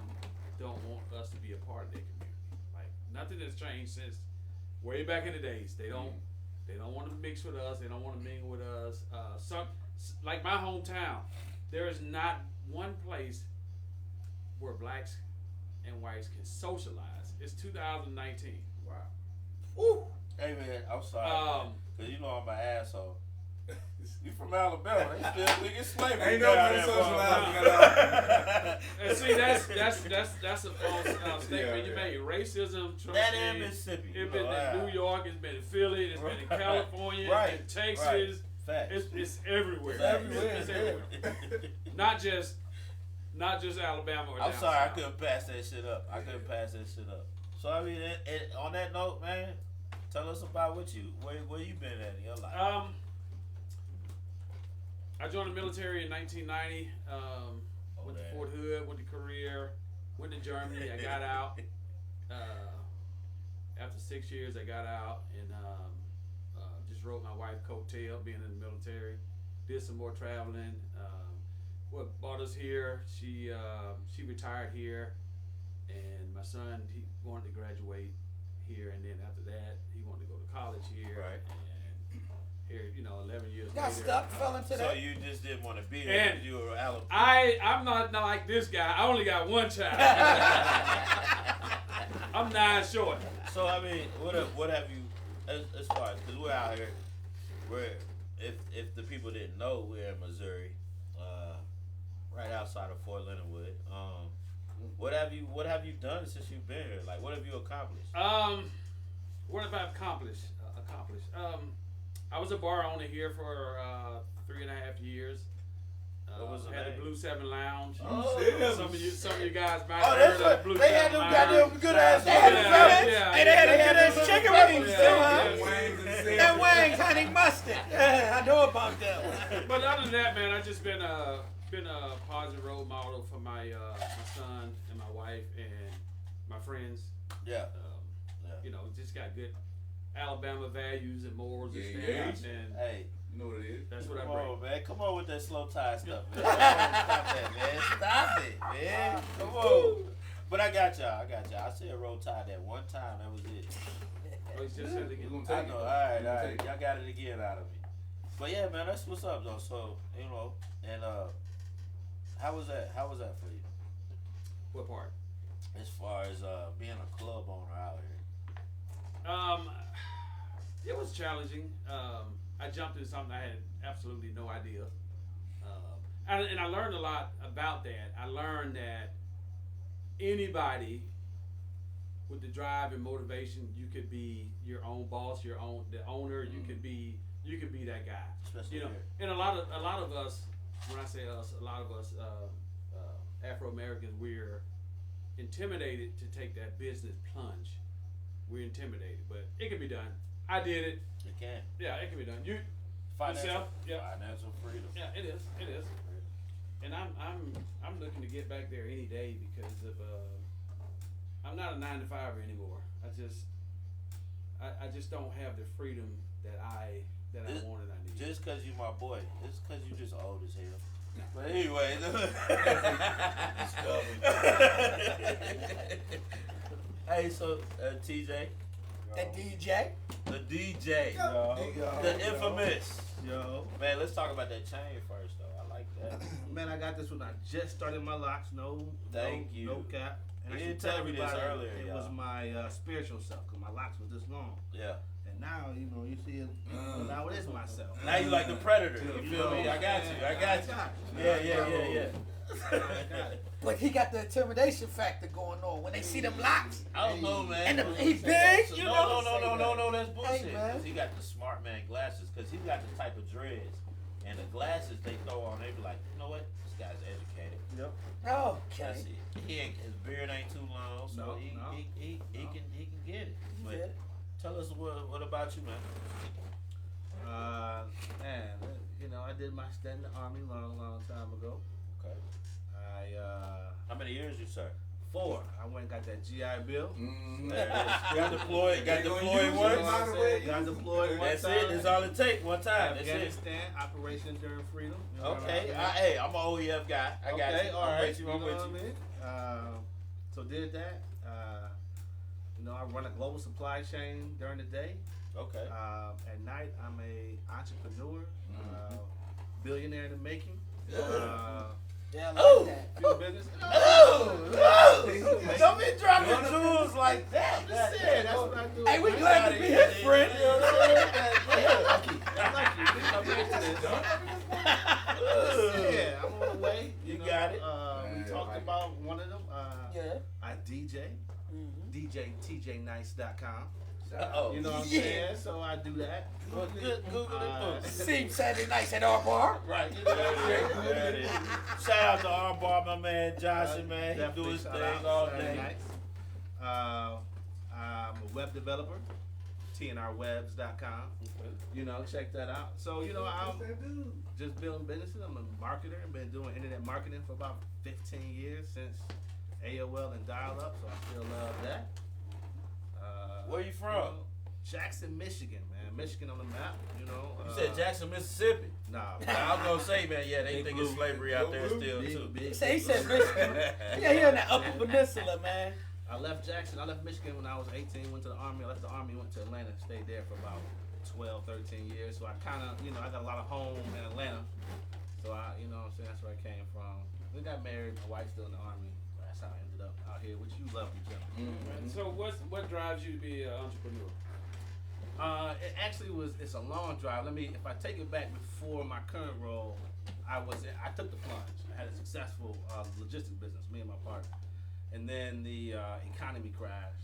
don't want us to be a part of their community. Like, nothing has changed since way back in the days. They don't. They don't want to mix with us. They don't want to mingle with us. Like my hometown, there is not one place where blacks and whites can socialize. It's 2019. Wow. Woo. Hey man, I'm sorry. Cause you know I'm an asshole. You from Alabama? They still think it's slavery. Ain't down nobody there, socializing. And see, that's a false statement you made. Racism, trust That me, in Mississippi. it's been in New York, it's been in Philly, it's been in California, Right. it's been in Texas. Facts. It's everywhere. Facts. It's everywhere. Not just Alabama or I'm down sorry, I south. couldn't pass that shit up. So I mean, on that note, man, tell us about where you been at in your life. I joined the military in 1990. Went to man. Fort Hood, went to Korea, went to Germany. I got out. After 6 years, I got out and just rode my wife coattail being in the military. Did some more traveling. What brought us here? She retired here, and my son, he wanted to graduate here, and then after that, he wanted to go to college here. Right. And here, 11 years Got later. stuck, fell into So that. you just didn't want to be there And because you were Alabama. I'm not like this guy. I only got one child. I'm 9 short. So I mean, what have you as far as, because we're out here, if the people didn't know, we're in Missouri, right outside of Fort Leonard Wood. What have you done since you've been here? Like, what have you accomplished? What have I accomplished? I was a bar owner here for 3.5 years. What was the had name? the Blue 7 Lounge. Oh, some of you guys might Oh, have that's heard of right. Blue They 7 had them Lounge. goddamn good ass. They had burgers, them man. yeah. Hey, they had them good ass chicken wings Yeah, too, huh? yeah. Wings and And sandwiches. wings, honey mustard. I know about that one. But other than that, man, I've just been a positive role model for my son and my wife and my friends. Yeah. Just got good Alabama values and morals and Yeah, standards, yeah. and Hey, You know what it is. that's what I come bring. on, man. Come on with that slow tie stuff, man. Stop that, man. Stop it, man. Come on. But I got y'all. I said roll tide that one time. That was it. Oh, he's just said it again. We're gonna I take know. it. All right. We're gonna take it. Y'all got it again out of me. But yeah, man, that's what's up though. So and how was that? How was that for you? What part? As far as being a club owner out here. It was challenging. I jumped into something I had absolutely no idea, and I learned a lot about that. I learned that anybody with the drive and motivation, you could be your own boss, the owner. You could be that guy. Especially here. And a lot of us, when I say us, a lot of us Afro Americans, we're intimidated to take that business plunge. We're intimidated, but it can be done. I did it. You can. Yeah, it can be done. You Financial, yourself? Yeah. financial freedom. Yeah, it is. And I'm looking to get back there any day because of I'm not a 9-to-5 anymore. I just don't have the freedom that I want and I need. Just cause you my boy, it's cause you just old as hell. But anyway, hey, so TJ, The DJ. the infamous. Yo, Man, let's talk about that chain first, though. I like that. man, I got this when I just started my locks. No cap. And You I didn't should tell me this everybody earlier, It y'all. was my spiritual self, cause my locks was this long. Yeah. And now, you see it. Now it is myself. Now you like the predator. You feel me? I got you. Yeah. But he got the intimidation factor going on when they see them locks. I don't know, man. And he big, So, you know? No, that's bullshit. Hey, man. 'Cause he got the smart man glasses. Cause he got the type of dreads and the glasses they throw on. They be like, you know what? This guy's educated. Yep. Okay. That's it. His beard ain't too long, so No. he can get it. But Yeah. tell us what about you, man? Man, I did my stint in the Army long time ago. Okay. How many years you served? 4. I went and got that GI Bill. There it is. Got deployed. Got They gonna deployed use it, once. man. Got deployed one That's time. it. That's all it takes. One time. That's it. Afghanistan, Operation Enduring Freedom. You know Okay. what I mean? Hey, I'm an OEF guy. I got Okay, you. all I'm right. with you. I'm know with what you. I mean? So did that. I run a global supply chain during the day. Okay. At night, I'm a entrepreneur, billionaire in the making. Yeah, I like Oh. that. Few business. Don't be dropping jewels like that. Just saying, that's what I do. Hey, we glad to be his friend. You know what I'm saying? Yeah, I'm on the way. You got it. We Man, talked I like about one of them. Yeah. I DJ, Mhm. DJTJNice.com. Uh-oh. You know what I'm Yeah. saying? So I do that. Well, good. Google it. Boo. See Saturday nights at our bar. Right. There it is. Shout out to Armbar, my man, Josh, man. He do Definitely his shout thing out all Saturday day. nights. I'm a web developer, tnrwebs.com. Check that out. So, I'm just building businesses. I'm a marketer. I've been doing internet marketing for about 15 years since AOL and dial-up, so I still love that. Where you from? Jackson, Michigan, man. Michigan on the map, You said Jackson, Mississippi. Nah. I was gonna say, man, yeah, they Big think it's blue. slavery out there still too. Big. He said Michigan. Yeah, he on the Upper Peninsula, man. I left Jackson. I left Michigan when I was 18. Went to the Army. I left the Army. Went to Atlanta. Stayed there for about 12, 13 years. So I kind of, I got a lot of home in Atlanta. So what I'm saying, that's where I came from. We got married. My wife's still in the Army. That's how I ended up out here, which you lovely gentlemen. So what drives you to be an entrepreneur? It actually it's a long drive. If I take it back before my current role, I took the plunge. I had a successful logistics business, me and my partner. And then the economy crashed.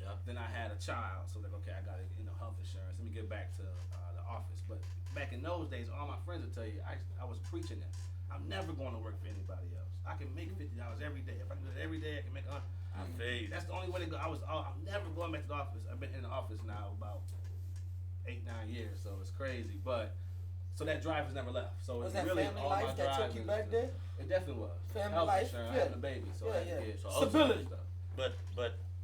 Yeah. Then I had a child, so okay, I got health insurance. Let me get back to the office. But back in those days, all my friends would tell you, I was preaching this. I'm never going to work for anybody else. I can make $50 every day. If I do it every day, I can make $100. I feel you. That's the only way to go. I'm never going back to the office. I've been in the office now about 8-9 years, so it's crazy. But so that drive has never left. So Was it's that really family all life my that drive took you is back just- there? It definitely was. Family Health life, insurance, yeah. having a baby, so I had to Yeah. get So Stability. stuff. But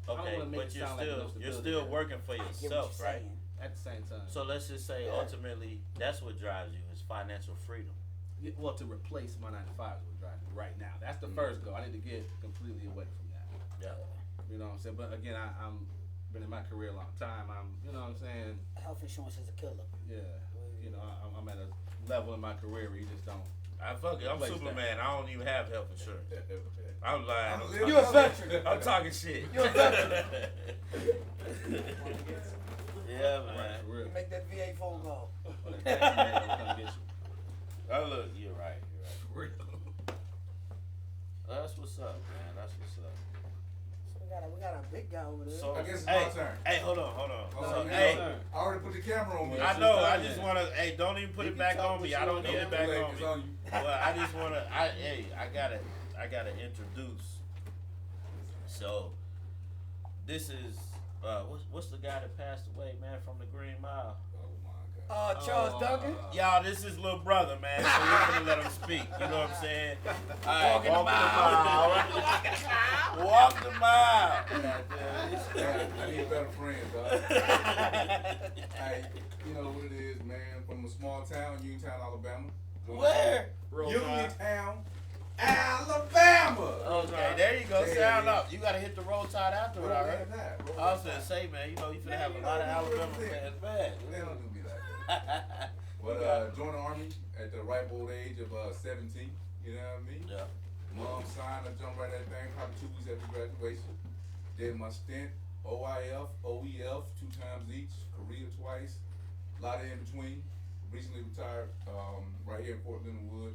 don't okay, wanna make but it you're sound like no still stability. working for I get what yourself, you're right? saying. At the same time. So let's just say ultimately that's what drives you is financial freedom. Yeah, well, to replace my 9 to 5 is what drives me right now. That's the first goal. I need to get completely away from that. Yeah. You know what I'm saying? But again, I'm been in my career a long time. You know what I'm saying? Health insurance is a killer. Yeah. I'm at a level in my career where you just don't. I fuck it. I'm Replace Superman. I don't even have health insurance. I'm lying. You a veteran. I'm talking shit. You a veteran. Yeah, Right, man. for real. You make that VA phone call. Or that tax man will come get you. Oh, look, you're right. For real. That's what's up, man. That's what's up. We got a big guy over there. So, I guess it's hey, my turn. Hey, hold on. Oh, So, man. hey, I already put the camera on me. I It's know. your I turn, just man. wanna. Hey, don't even put You it can back talk on what me. you I don't want. need it back on It's me. on you. Well, I just wanna. I gotta introduce. So, this is what's the guy that passed away, man, from the Green Mile? Oh my God. Charles Duncan. Y'all, this is little brother, man. So we're gonna let him speak. You know what I'm saying? All right, Walking the mile. Walk the mile. I need better friends, dog. Hey, you know what it is, man. From a small town, Uniontown, Alabama. Where? Uniontown, Alabama. Okay, there you go. Hey. Sound up. You gotta hit the roll tide after it, all right? Roll I was gonna say, man, you know, you finna have a lot of Alabama fans bad. They don't do me like that. But joined the Army at the ripe old age of 17. You know what I mean? Yeah. Mom signed, I jumped right at that thing, probably 2 weeks after graduation. Did my stint, OIF, OEF, 2 times each, Korea twice, a lot of in between. Recently retired, right here in Fort Leonard Wood.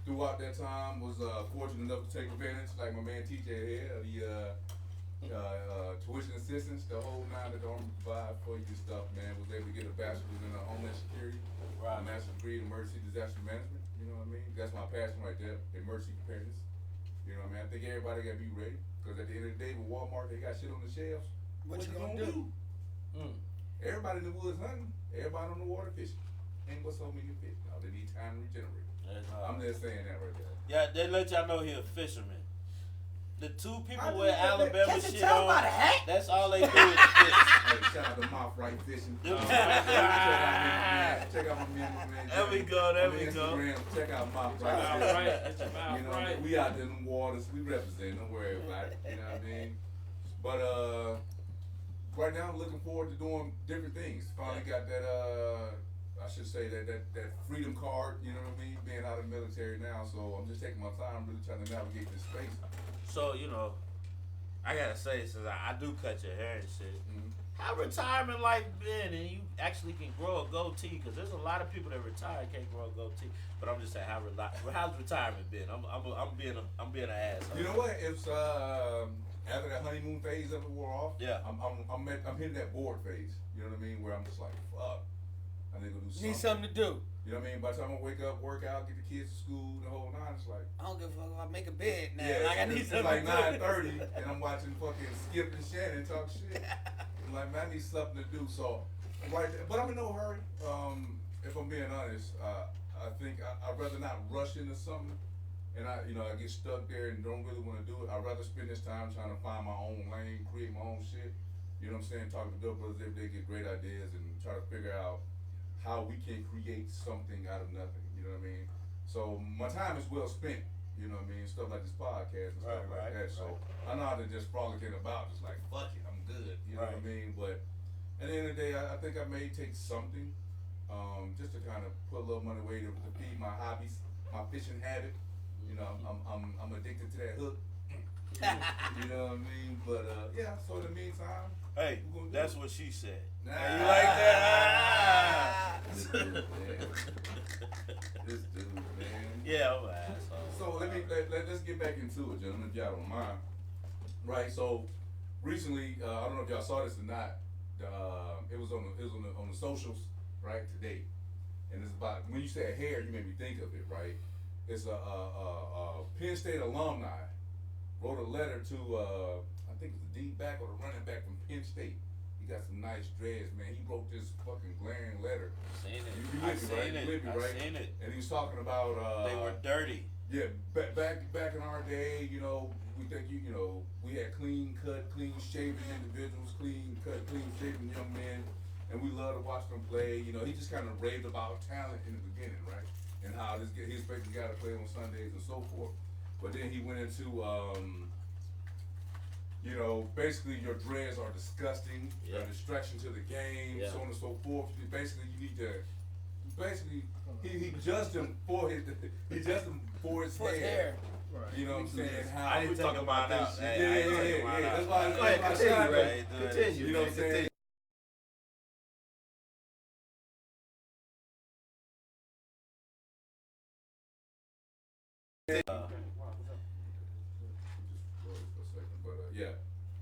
Throughout that time, was fortunate enough to take advantage, like my man TJ here, of the tuition assistance, the whole 9 that the Army provide for you and stuff, man. Was able to get a bachelor's in Homeland Security, a master's degree in emergency disaster management. You know what I mean? That's my passion right there, emergency preparedness. You know what I mean? I think everybody gotta be ready, because at the end of the day, with Walmart, they got shit on the shelves. What you gonna do? Everybody in the woods hunting, everybody on the water fishing. Ain't but so many fish. Now they need time to regenerate. I'm just saying that right there. Yeah, they let y'all know he a fisherman. The 2 people I with didn't know that. Alabama Can't you shit tell on, by the hat? that's all they do is fish. Hey, shout out to Mouth Right Fishing. Them Check out my man. There we go, there we go. Instagram, check out Mouth Mouth Right right, Fishing. it's your mouth You know, right. we out there in the waters, we represent, don't worry about it. You know what I mean? But right now I'm looking forward to doing different things. Finally got that I should say that freedom card, you know what I mean, being out of the military now, so I'm just taking my time really trying to navigate this space. So, you know, I gotta say, since I do cut your hair and shit, how retirement life been, and you actually can grow a goatee? Because there's a lot of people that retire and can't grow a goatee. But I'm just saying, how's retirement been? I'm being an asshole. You know what? It's after that honeymoon phase of it wore off. Yeah. I'm hitting that bored phase. You know what I mean? Where I'm just like, fuck. I need to do something. Need something to do. You know what I mean? By the time I wake up, work out, get the kids to school, the whole 9, it's like. I don't give a fuck if I make a bed now. Yeah, Like I need it's something like to do. 9:30, and I'm watching fucking Skip and Shannon talk shit. I'm like, man, I need something to do. So, right there, but I'm in no hurry. If I'm being honest, I think I'd rather not rush into something, and I get stuck there and don't really want to do it. I'd rather spend this time trying to find my own lane, create my own shit. You know what I'm saying? Talking to dope brothers every day, get great ideas, and try to figure out how we can create something out of nothing. You know what I mean? So my time is well spent. You know what I mean? Stuff like this podcast and stuff like that. So I know how to just frolicking about, just like fuck it, I'm good. You know what I mean? But at the end of the day, I think I may take something, just to kind of put a little money away to feed my hobbies, my fishing habit. You know, I'm addicted to that hook. You know what I mean? But yeah. So in the meantime, Hey, we're gonna do that's it. what she said. Nah. Hey, you like that? This dude, man. This dude, man. Yeah, I'm an asshole. So let's get back into it, gentlemen, if y'all don't mind. Right. So recently, I don't know if y'all saw this or not. It was on the socials, right, today, and it's about when you said hair, you made me think of it, right? It's a Penn State alumni wrote a letter to I think it's the D-back or the running back from Penn State. He got some nice dreads, man. He wrote this fucking glaring letter. Seen it. You I with me, seen right? it. You with me, I right? seen it. And he was talking about They were dirty. yeah, back in our day, you know, we think we had clean cut, clean shaven individuals, clean cut, clean shaven young men, and we love to watch them play. You know, he just kind of raved about talent in the beginning, right? And how he's basically got to play on Sundays and so forth. But then he went into basically your dreads are disgusting, they're a distraction to the game, so on and so forth. Basically, you need to. Basically, he judged him for his hair. Right. You know what I'm saying? How I didn't take mine out. Hey, I yeah. ain't taking mine out. That's why. Go ahead, that's continue, why- Ray. Right, Continue. You know what I'm saying? Yeah.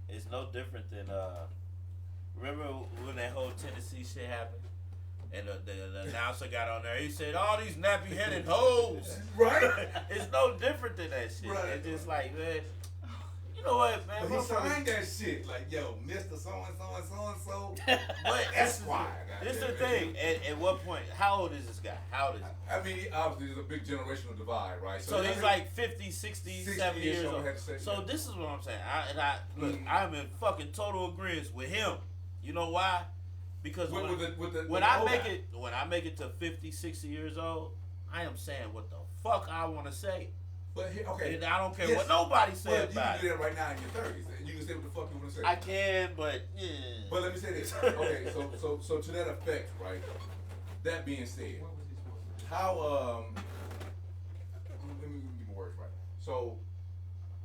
It's no different than remember when that whole Tennessee shit happened, and the announcer got on there. He said, "All these nappy-headed hoes." Right. It's no different than that shit. Right. It's just like, man, You know what, man? But he motherfuckers- signed that shit like, yo, Mr. So-and-so and so-and-so. But Esquire. this is the thing. At what point? How old is this guy? How old is he? I mean, obviously, there's a big generational divide, right? So he's like 50, 60, 70 years years old, old. had to say, So yeah. this is what I'm saying. Look, I'm in fucking total agreement with him. You know why? Because when I make it to 50, 60 years old, I am saying what the fuck I want to say. But okay, And I don't care what nobody but says you about can do it. that right now in your 30s. And you can say what the fuck you want to say. I can, but yeah. But let me say this. Okay, so to that effect, right? That being said, how let me get my words right. So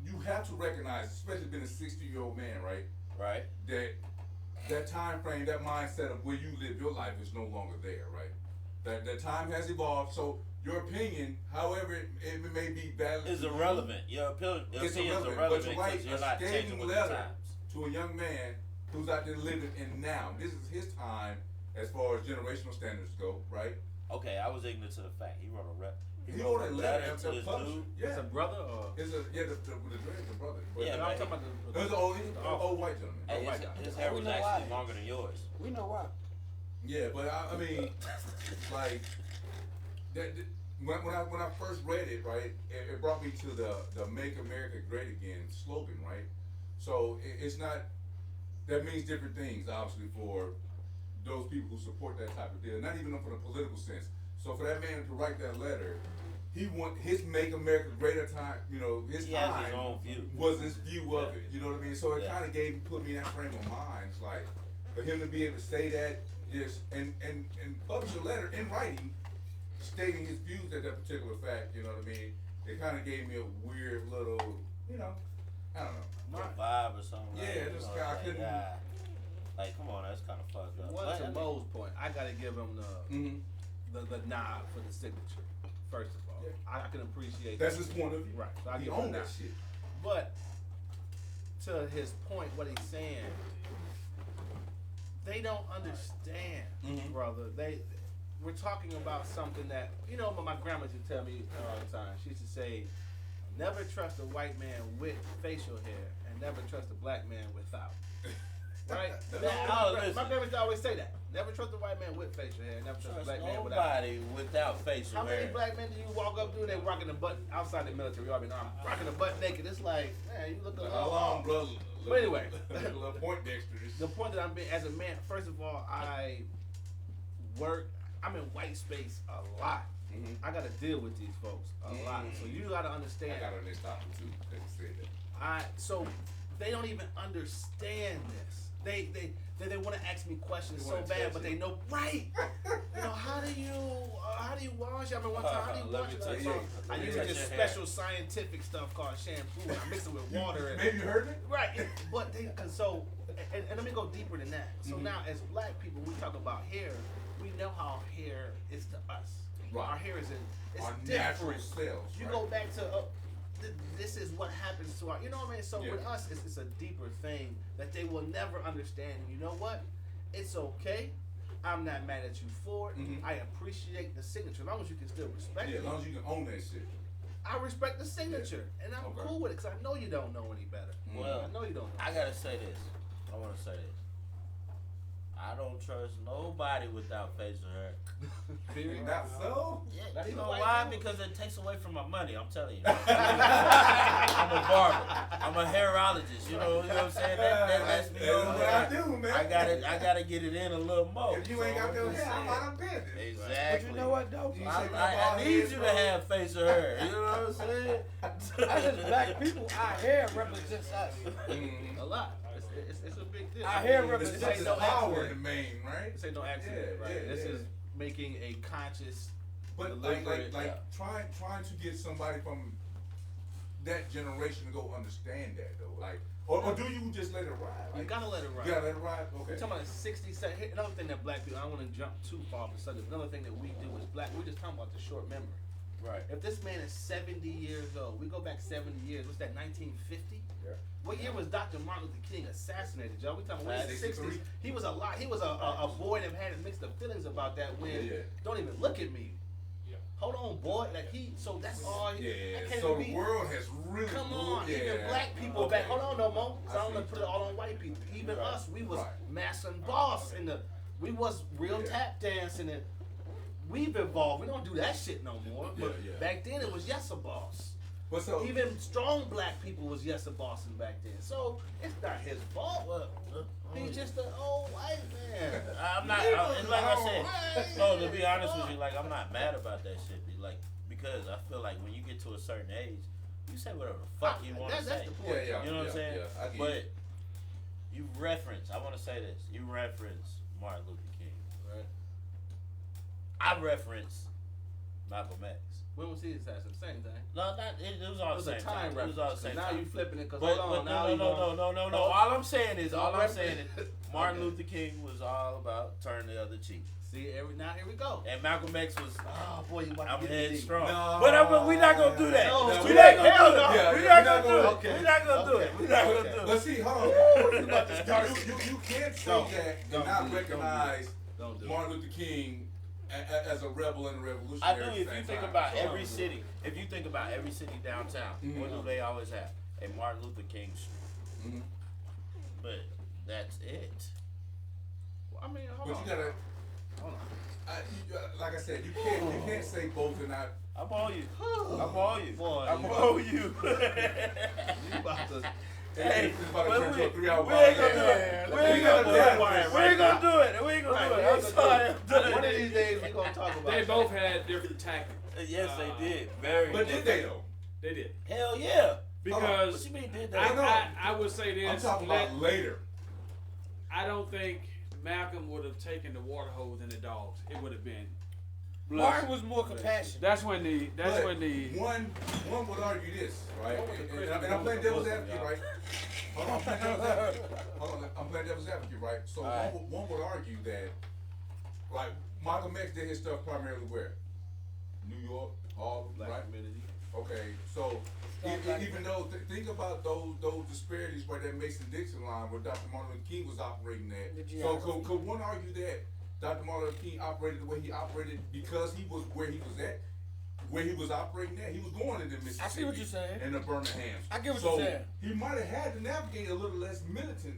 you have to recognize, especially being a 60-year-old man, right? Right. That time frame, that mindset of where you live your life is no longer there, right? That time has evolved. So your opinion, however it may be valid, It's to you, irrelevant. Your opinion It's is irrelevant. irrelevant But to write because you're a not changing scathing with the letter times. to a young man who's out there living in now. This is his time as far as generational standards go, right? Okay, I was ignorant to the fact. He wrote a He wrote a letter to to this publisher. dude. Yeah, It's a brother or? it's a the dread's a brother. But Yeah, No, I'm talking about it the was an old white gentleman. Hey, white guy. his hair We was know actually why. longer than yours. We know why. Yeah, but I mean, like when I first read it, right, it brought me to the "Make America Great Again" slogan, right? So it's not that means different things, obviously, for those people who support that type of deal. Not even from a political sense. So for that man to write that letter, he want his "Make America Greater" time. You know, his He has time his own view. was his view of it. You know what I mean? So it Yeah. kind of put me in that frame of mind. It's like for him to be able to say that, yes, and publish a letter in writing, stating his views at that particular fact. You know what I mean? It kind of gave me a weird little, you know, I don't know. The vibe or something. Yeah, like, this you know, guy like, couldn't- like, come on, that's kind of fucked up. One But, to I mean, Mo's point, I gotta give him Mm-hmm. the nod for the signature. First of all, Yeah. I can appreciate That's that. his point of view. Right. So I He give him owned that. that shit. But to his point, what he's saying, they don't understand, Mhm. brother. We're talking about something that my grandma used to tell me all the time. She used to say, "Never trust a white man with facial hair, and never trust a black man without." Right? listen. My grandma used to always say that. Never trust a white man with facial hair, and never trust a Trust black man without. nobody without facial How many hair. black men do you walk up to and they rocking the butt outside the military? I mean, I'm rocking the butt naked. It's like, man, you look a little How long, brother? But anyway. little point Dexter. The point that I'm being as a man, first of all, I'm in white space a lot. Mhm. I gotta deal with these folks a lot. So you gotta I understand. got on this topic too. That you said that. So they don't even understand this. They want to ask me questions They so wanna bad, test but it. they know right. how do you wash? I mean, one time, how do you Let wash? me it? touch So your- I let me use touch this your hair. special scientific stuff called shampoo, and I mix it with water. And, Maybe you heard it. right, but and let me go deeper than that. So Mhm. now, as black people, we talk about hair. We know how hair is to us. Right. Our hair is it's Our different. natural selves. You right? go back to this is what happens to our, you know what I mean? So Yeah. with us, it's a deeper thing that they will never understand. You know what? It's okay. I'm not mad at you for it. Mhm. I appreciate the signature, as long as you can still respect Yeah, it. as long as you can own that shit. I respect the signature, and I'm Okay. cool with it because I know you don't know any better. Well, I know you don't know. I gotta say this. I wanna say this. I don't trust nobody without facial hair. Period. Not so. That's You the know white why? dude. Because it takes away from my money. I'm telling you. I'm a barber. I'm a hairologist. You know what I'm saying? That lets me That's know what that I do, man. I gotta get it in a little more. If you ain't got So, no hair, I'm out of business. Exactly. But you know what though? You I, say I my need head, you to bro. have facial hair. You know what I'm saying? Us as black people, our hair represents us. Mhm. A lot. It's a big deal. Our hair This represents This ain't is no power in accident. the main, right? This ain't no accident, Yeah, right? yeah, This yeah. is making a conscious. But Deliberate, trying to get somebody from that generation to go understand that though, like, or do you just let it ride? You Like, gotta let it ride. you gotta let it ride. Okay. We're talking about 60 seconds. Another thing that black people, I don't want to jump too far off the subject. Another thing that we do is black, we're just talking about the short memory. Right. If this man is 70 years old, we go back 70 years, what's that, 1950? Yeah. What year was Dr. Martin Luther King assassinated, Joe? We talking about the 63. 60s. He was a lot. He was a boy that had mixed up feelings about that when, Yeah. don't even look at me. Hold on, boy. Like so that's all. Yeah. that can't So be. the world has really Come moved. on, Yeah. even black people Okay. back. Hold to put it all on white people. Even Right. us, we was Right. Master and Boss, and we was real tap dancing, and we've evolved. We don't do that shit no more. But Yeah, yeah. back then it was Yes a Boss. But so Even strong black people was Yes a Bossing back then. So it's not his fault. He's just an old white man. I'm not, and like I said, no, to be honest with you, like, I'm not mad about that shit. Like, because I feel like when you get to a certain age, you say whatever the fuck you want to That's say. the point. yeah, You know what I'm saying? Yeah, I get But you. you reference, I want to say this, you reference Martin Luther King. Right. I reference Malcolm X. When was he assassin? Same thing. No, not, it was all It was the a same time time. It was all the reference. same Now time. you flipping it because But, hold on. but Now no. Oh. All I'm saying is, Okay. Martin Luther King was all about turn the other cheek. See, now here we go. And Malcolm X was, Oh boy, you about I'm to get deep. headstrong. No. But we're not gonna do that. No, We're no, not we gonna ain't- do it. hell no. Yeah, We're you're not not gonna do gonna- it. okay. We're not gonna do it. We're not gonna do But it. see, hold on. You can't say Don't. that and Don't not do it. recognize Don't do it. Martin Luther King as a rebel and a I revolutionary. do. at the If same you think time. about So- every city, downtown, what do they always have? A Martin Luther King Street. Mhm. But that's it. I mean, hold But on. you gotta, Hold on. like I said, you can't say both and not. I'm on you. I'm on you. Boy, I'm you- on you. You about to. Hey, It's about to but turn to a 3-hour we ain't podcast. gonna do it. We Yeah, ain't gonna do it. quiet We right ain't gonna now. do it. We ain't gonna do it. I'm sorry. I'm done. One of these days we gonna talk about. They that. both had different tactics. Yes, they did. Very. But did they though? They did. Hell yeah. What Because you mean did they? I would say this. I'm talking about later. I don't think Malcolm would have taken the water hose and the dogs. It would have been. Martin was more compassionate. That's when the. But one would argue this, right? And I'm playing devil's advocate, right? Hold on, I'm playing devil's advocate. I'm playing devil's advocate, right? So one would argue that, like, Malcolm X did his stuff primarily where? New York, Harlem, Black right? community. Okay, so even though think about those disparities where that Mason-Dixon line where Dr. Martin Luther King was operating at. The So geography. could one argue that Dr. Martin Luther King operated the way he operated because he was where he was at, where he was operating at? He was going into Mississippi. I see what you're saying. And the Birmingham. I get what so you're saying. He might have had to navigate a little less militant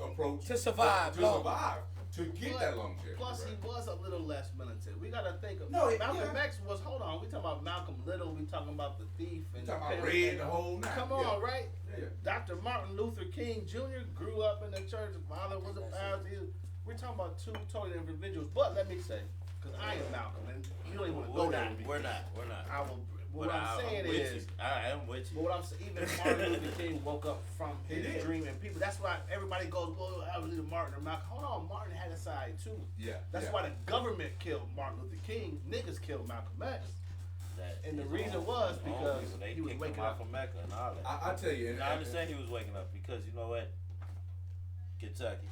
approach To survive, To no. survive. To get that longevity. Plus, right? he was a little less militant. We gotta think of No, Malcolm yeah. X was. Hold on, we talking about Malcolm Little. We talking about the thief and You talking about the Red pimp. the whole night. Come yeah. on, right? Yeah. Dr. Martin Luther King Jr. grew up in the church. His father was a pastor. We're talking about two totally different individuals. But let me say, because I am Malcolm, and you don't even want to go down. We're not. We're not. I will. What But I'm saying with is. you. I am with But you. what I'm saying, even Martin Luther King woke up from He his did. dream, and people. That's why everybody goes, "Well, I was either Martin or Malcolm." Hold on, Martin had a side too. Yeah. That's yeah. why the government killed Martin Luther King. Niggas killed Malcolm X. That And the his reason own- was his own because people, they he was kicked waking him up. out from Mecca and all that. I tell you, And I understand he was waking up because you know what? Kentucky.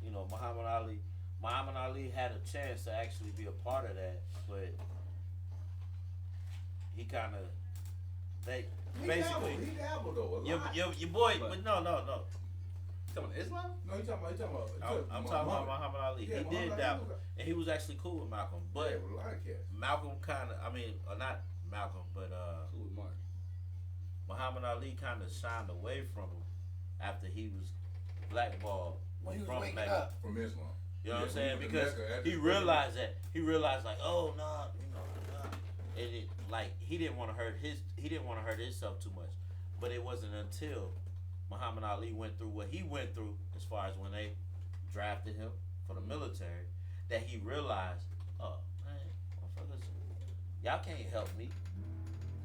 You know, Muhammad Ali had a chance to actually be a part of that, but he kind of basically he dabbled though. A lot. your boy. But no. You talking about Islam? No, you talking about. I'm talking about Muhammad Ali. Yeah, he Muhammad did Ali dabble, was and he was actually cool with Malcolm. But yeah, with a lot of cats. Malcolm kind of, not Malcolm, but Cool with Martin. Muhammad Ali kind of shined away from him after he was blackballed When he was from waking Mecca. up. From Islam. You know what I'm Yeah, saying? when he was in Because Mecca, he after- realized that. He realized like, oh no, nah. And it like he didn't want to hurt himself too much. But it wasn't until Muhammad Ali went through what he went through, as far as when they drafted him for the military, that he realized, oh man, motherfuckers, y'all can't help me.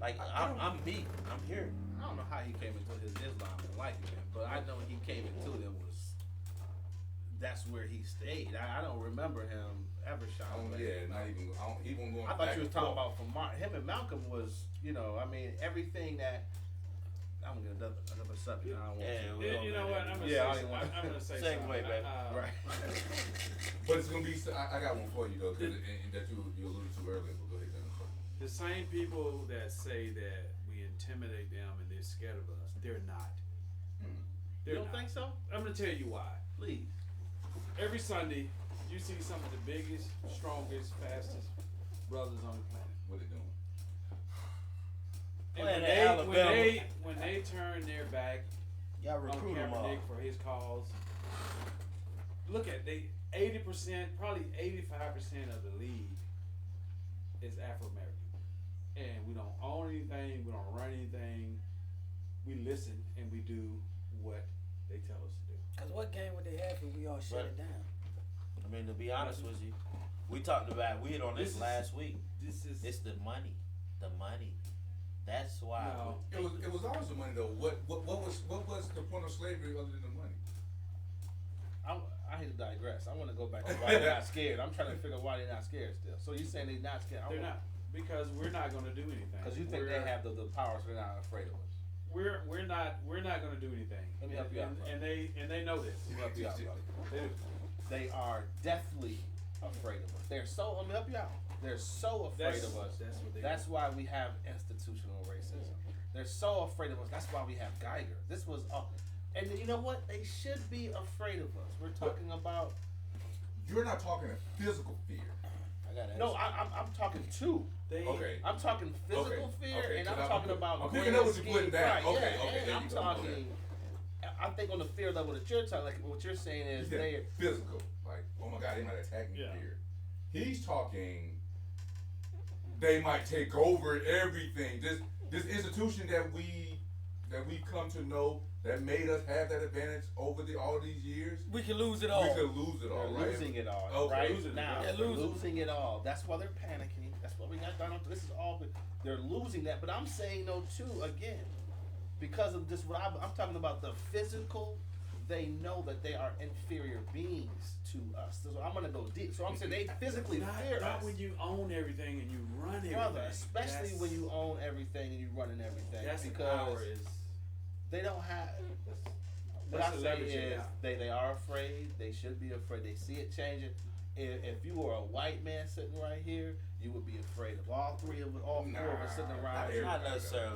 Like I'm me. I'm here. I don't know how he came into his Islam and liking it, but I know he came into them that's where he stayed. I don't remember him ever shining. Yeah, not even. He won't go. I thought you was talking about from Martin. Him and Malcolm was, I mean, everything that. I'm gonna get another subject. I don't want to. You know what? I'm gonna say Segue, something. baby. Right. But it's gonna be. I got one for you though, cause that you alluded to earlier. But go ahead, Dennis. The same people that say that we intimidate them and they're scared of us, they're not. You don't think so? I'm gonna tell you why. Please. Every Sunday, you see some of the biggest, strongest, fastest brothers on the planet. What they doing? And Playing in Alabama. when they turn their back, Y'all recruit them all. Kaepernick for his cause. Look at 80%, probably 85% of the league is Afro American, and we don't own anything. We don't run anything. We listen and we do what they tell us to do. Cause what game would they have if we all shut it down? I mean, to be honest with you, we hit on this last week. It's the money. The money. That's why. No. It was always the money though. What was the point of slavery other than the money? I hate to digress. I want to go back to why they're not scared. I'm trying to figure out why they're not scared still. So you saying they're not scared? They're not, because we're not going to do anything. Because you think they have the power, so they're not afraid of us. We're not going to do anything. Let me help you out, and they know this. Let me help you out, brother. They are deathly afraid of us. Let me help you out. They're so afraid of us. That's why we have institutional racism. They're so afraid of us. That's why we have Geiger. This was, and you know what? They should be afraid of us. We're talking about. You're not talking a physical fear. No, I'm talking two. Okay. I'm talking physical fear, and I'm talking about. I'm picking up what you're putting down. Right, Okay, yeah, okay. and I'm talking. I think on the fear level that you're talking, like what you're saying is they're physical. Like, oh my God, they might attack me here. He's talking. They might take over everything. This institution that we come to know that made us have that advantage over all these years. We can lose it all. We could lose it all. They're right? losing it all. Okay. Right Losing now, it. they're losing it all. That's why they're panicking. That's what we got done. This is all. They're losing that. But I'm saying no too again, because of this. What I'm talking about the physical. They know that they are inferior beings to us. So I'm gonna go deep. So I'm saying they physically fear not us. when you own everything and you run everything. Brother, especially when you own everything and you running everything. That's because the power is. they don't have. What That's I the say leverage is they got. they are afraid. They should be afraid. They see it changing. If you were a white man sitting right here, you would be afraid of all four of us sitting around. Not necessarily.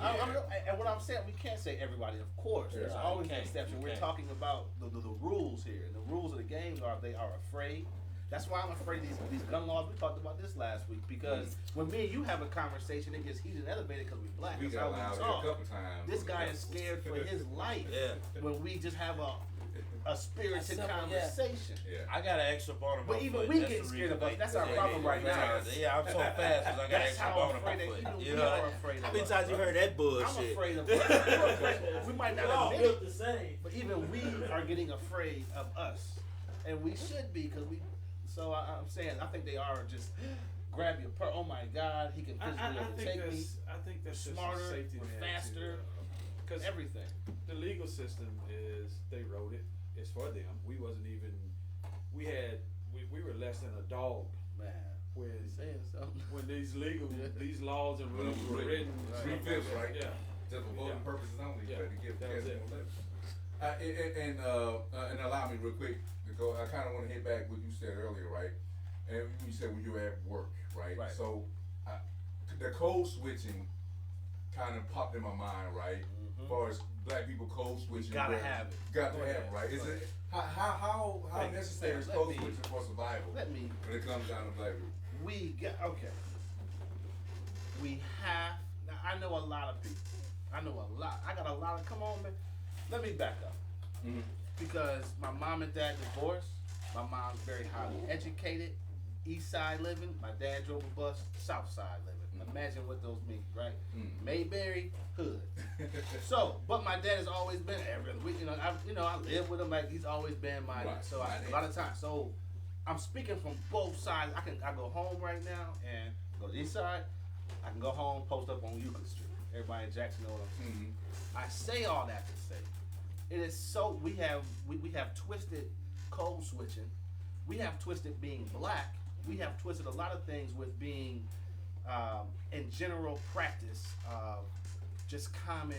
And what I'm saying, we can't say everybody. Of course, there's Yeah, always you an can't. exception. You We're can't. talking about the rules here. And the rules of the game are they are afraid. That's why I'm afraid of these gun laws. We talked about this last week because when me and you have a conversation, it gets heated and elevated because we black. We That's got how loud we a talk. couple times. This guy is scared for his life. Yeah. When we just have a spirited simple, conversation. Yeah. I got an extra bone in my But even foot. we That's get the scared reason of us. they- That's our they- problem right now. Yeah, I'm so fast because I got an That's extra how bone in afraid my that foot. even You we know, are afraid how of many us, times you bro. heard that bullshit? I'm afraid of us. We might not admit it, the same. but even we are getting afraid of us, and we should be because we. So I'm saying I think they are just grab your purse. Oh my God, he can physically overtake me. I think that's Smarter, just a safety we're net faster, because everything. the legal system is they wrote it. It's for them. We wasn't even. We were less than a dog Man, when saying something. when these laws and rules were written. 3/5, right? Yeah. Just for voting purposes only. Yeah. But to give That was cats it. more leverage. And allow me real quick to go. I kind of want to hit back what you said earlier, right? And you said when you were at work, right? Right. So the code switching kind of popped in my mind, right? As far as black people code switching, gotta where- have it. Got to Go have ahead. it, right? Is Go it how Wait, necessary is let code me- switching for survival Let me. when it comes down to black people? We got okay. We have. Now I know a lot of people. I know a lot. I got a lot of. Come on, man. Let me back up Mhm. because my mom and dad divorced. My mom's very highly educated, East Side living. My dad drove a bus, South Side living. Imagine what those mean, right? Mayberry hood. So, but my dad has always been every week. I live with him like he's always been my. Right. So a lot of times. So I'm speaking from both sides. I go home right now and go to the East Side. I can go home, post up on Euclid Street. Everybody in Jackson know what I'm saying. I say all that to say, it is so we have twisted code switching. We have twisted being black. We have twisted a lot of things with being in general practice of just common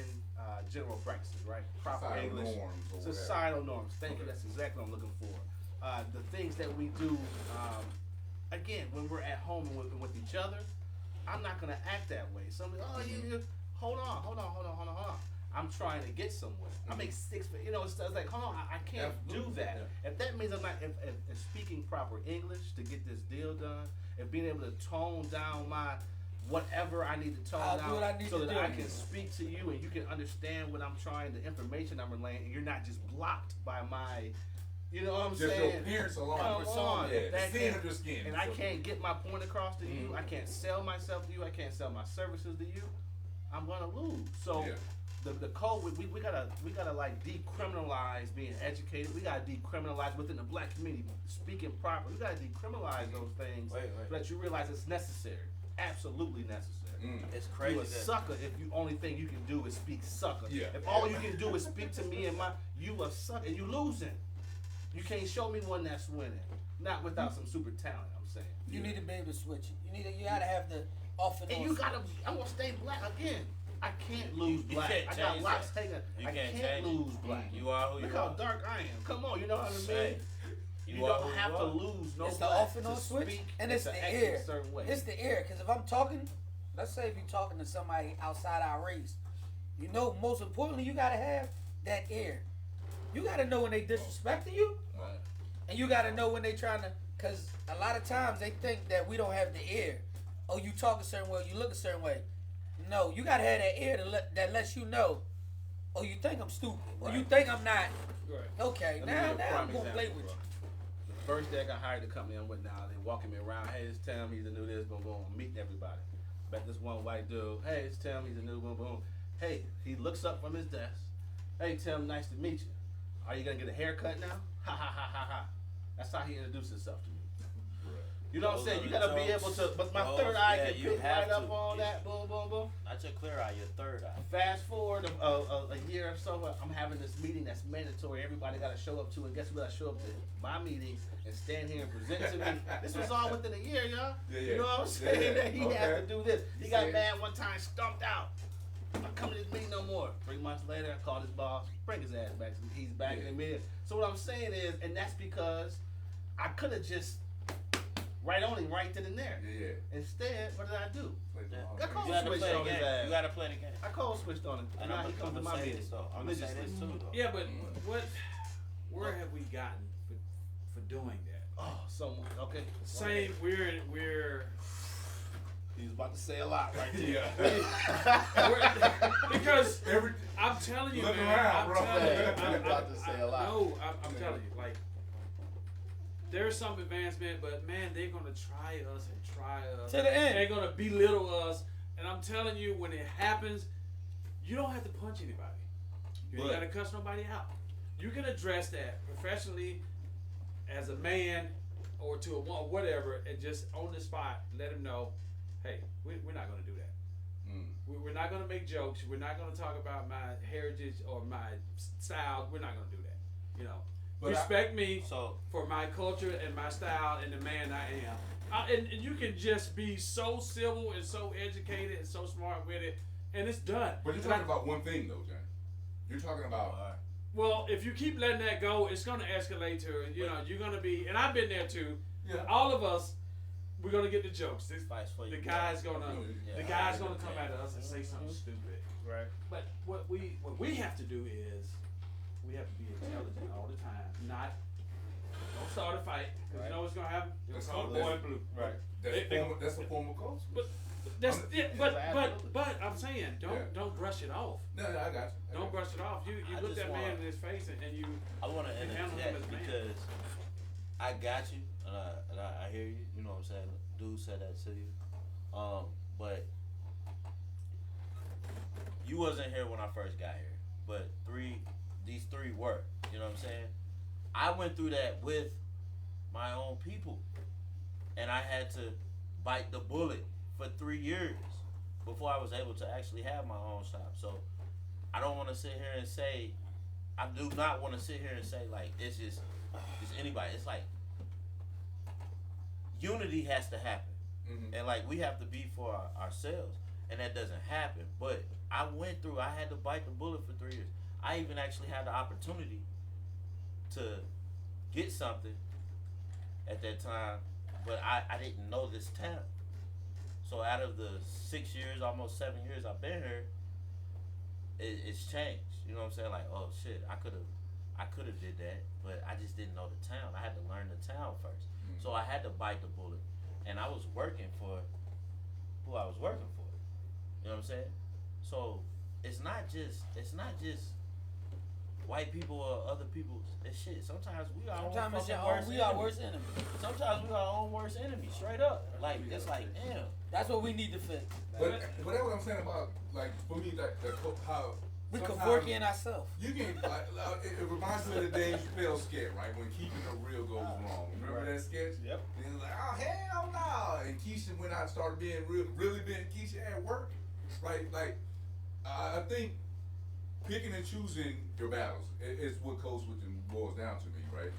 general practices, right? Proper Societal English, norms or whatever. societal norms. Thank you. Okay. That's exactly what I'm looking for. The things that we do, again, when we're at home and with each other, I'm not gonna act that way. Somebody, you hold on. I'm trying to get somewhere. I make six, it's like, hold on, I can't do Absolutely. that. Yeah. If that means I'm not, if speaking proper English to get this deal done, if being able to tone down my whatever I need to tone I'll do out what I need so to that do. I can speak to you and you can understand what I'm trying, the information I'm relaying, and you're not just blocked by my, you know what I'm Just saying? your appearance alone. Come on. Yeah, the That skin can't- of your skin. And I can't get my point across to you. I can't sell myself to you. I can't sell my services to you. I'm gonna lose. So Yeah. the code we gotta like decriminalize being educated. We gotta decriminalize within the black community speaking properly. We gotta decriminalize those things Wait. so that you realize it's necessary, absolutely necessary. It's You crazy. a sucker if you only thing you can do is speak sucker. Yeah. If all you can do is speak to me and you a sucker and you losing. You can't show me one that's winning. Not without some super talent, I'm saying. You need to be able to switch it. You gotta have the off and And on. you gotta, I'm gonna stay black again. I can't lose You black. can't I got change locks that. hanging. You I can't can't change it. lose black. You are who Look you how are. dark I am. Come on, you know what I mean? Hey, You you are don't who have you to are. lose no It's the black off and to on switch, speak and and it's to the act ear. a certain way. It's the ear, because if I'm talking, let's say if you're talking to somebody outside our race, you know, most importantly, you gotta have that ear. You gotta know when they disrespecting you, Right. and you gotta know when they trying to, because a lot of times they think that we don't have the ear. Oh, you talk a certain way, you look a certain way. No, you gotta have that ear that lets you know. Oh, you think I'm stupid? Or you think I'm not? Right. Okay, Let me now give you a I'm prime gonna play example, with bro. you. The first day I got hired at the company I'm with now, they walking me around. Hey, it's Tim. He's the new this. Boom, boom. Meeting everybody. Bet this one white dude. Hey, it's Tim. He's the new boom, boom. Hey, he looks up from his desk. Hey, Tim. Nice to meet you. Are you gonna get a haircut now? Ha ha ha ha ha. That's how he introduced himself to me. You know what I'm Those saying? are You the gotta be jokes. able to. But my Those- third eye yeah, can you pick have right up to. on Yeah. that. Boom, boom, boom. Not your clear eye, your third eye. Fast forward a year or so, I'm having this meeting that's mandatory. Everybody got to show up to, and guess what? I show up to my meeting and stand here and present to me. This was all within a year, y'all. Yeah, You know what I'm yeah. saying? Yeah, That he okay. has to do this. He You got see it? mad one time, stumped out. I'm not coming to this meeting no more. 3 months later, I called his boss, bring his ass back. He's back in the meeting. So what I'm saying is, and that's because I could have just right on him right then and there. Yeah. Instead, what did I do? Play the Yeah. long That game. code You gotta switched play the on his game. ass. You gotta play the game. I cold switched on him, and And now I'm he comes to gonna my say meeting. this though. I'm gonna say religiously. this too though. Yeah, but where have we gotten for doing that? Oh, someone. Okay. Same, we're He was about to say a lot right there. because Every, I'm telling you, Look man. around, I'm bro. telling you, You're about to say a lot. No, I'm telling you, like there's some advancement, but man, they're gonna try us and try us. To the end. They're gonna belittle us, and I'm telling you, when it happens, you don't have to punch anybody. You ain't But- gotta cuss nobody out. You can address that professionally, as a man, or to a woman, whatever, and just on the spot let him know, hey, we're not gonna do that. We're not going to make jokes. We're not going to talk about my heritage or my style. We're not going to do that. You know, But respect me So for my culture and my style and the man I am. And you can just be so civil and so educated and so smart with it, and it's done. But you're talking about one thing though, Johnny. You're talking about Well, if you keep letting that go, it's going to escalate to, you know, you're going to be, and I've been there too. yeah. All of us, we're going to get the jokes. fights for you. The guy's going to, Yeah, the I guy's going to agree come with at that. us and say something stupid. Right. But what we have to do is we have to be intelligent all the time. Don't start a fight because you know what's gonna happen. You'll That's call all the boy this- in blue. Right. That's a form of culture. But that's it. But absolutely. but I'm saying Yeah. don't brush it off. No, I got you. I Don't got brush it off. You I look just that man wanna- in his face and you. I want to You handle him interject as man. because I got you, and I hear you. You know what I'm saying? Dude said that to you, but you wasn't here when I first got here. But these three were. You know what I'm saying? I went through that with my own people, and I had to bite the bullet for 3 years before I was able to actually have my own shop. So I don't want to sit here and say. I do not want to sit here and say like it's just anybody. It's like unity has to happen, and like we have to be for ourselves, and that doesn't happen. But I went through. I had to bite the bullet for 3 years. I even actually had the opportunity to get something at that time, but I didn't know this town. So out of the 6 years, almost 7 years I've been here, it's changed. You know what I'm saying? Like, oh shit, I could have did that, but I just didn't know the town. I had to learn the town first. So I had to bite the bullet, and I was working for who I was working for. You know what I'm saying? So it's not just white people or other people's. It's shit. Sometimes we are our worst enemy. Sometimes we are our own worst enemy. Straight up. Like it's like damn. That's what we need to fix. But that's what I'm saying about, like, for me, like, how We sometimes Kevorkian ourselves. you can, it reminds me of the Dave Chappelle sketch, right? When Keeping It Real goes wrong. Remember that sketch? Yep. And he was like, oh, hell no. And Keisha went out and started being really being Keisha at work. Right? Like, I think picking and choosing your battles is what code switching boils down to me, right?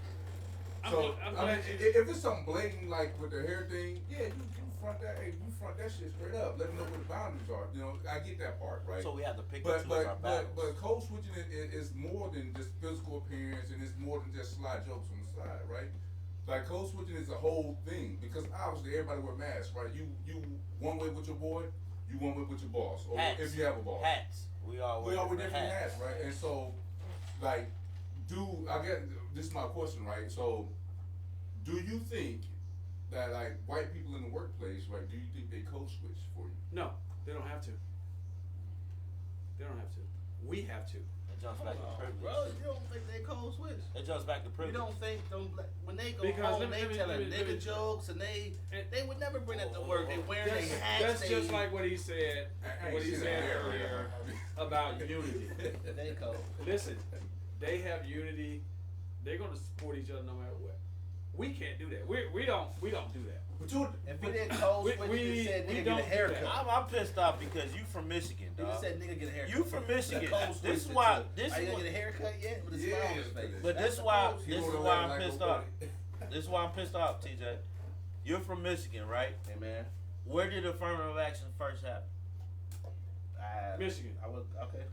So, I mean, if it's something blatant, like with the hair thing, yeah, you front that, hey, you front that shit straight up. Let me know what the boundaries are. You know, I get that part, right? So we have to pick and choose our battles. But code switching is more than just physical appearance, and it's more than just sly jokes on the side, right? Like, code switching is a whole thing, because obviously everybody wear masks, right? You one way with your boy, you one way with your boss, or hats. if you have a boss. Hats. We all wear different hats, right? And so, like, I guess this is my question, right? So, do you think that, like, white people in the workplace, right, do you think they code switch for you? No, they don't have to. They don't have to. We have to. It jumps back to privilege. Bro, you don't think they code switch? It jumps back to You privilege. don't think when they go Because home, let me- they telling let me- nigga jokes and they would never bring that to work. They wearing their hats. That's just like what he said. I ain't What he seen said that earlier about unity. they code. Listen, they have unity. They're gonna support each other no matter what. We can't do that. We don't do that. But you, If you didn't code we- switch, we- you just said we nigga don't get a do haircut. that. I'm pissed off because you from Michigan, You dog. just said nigga get a haircut. You from Michigan. You code This is switched why. it to, This are you is gonna why. get a haircut yet? With a smile on his face. But That's this the why. code He This is would've why let I'm like pissed nobody. off. This is why I'm pissed off, TJ. You're from Michigan, right? switch. Hey man. Where did affirmative action first happen? Michigan. I was okay.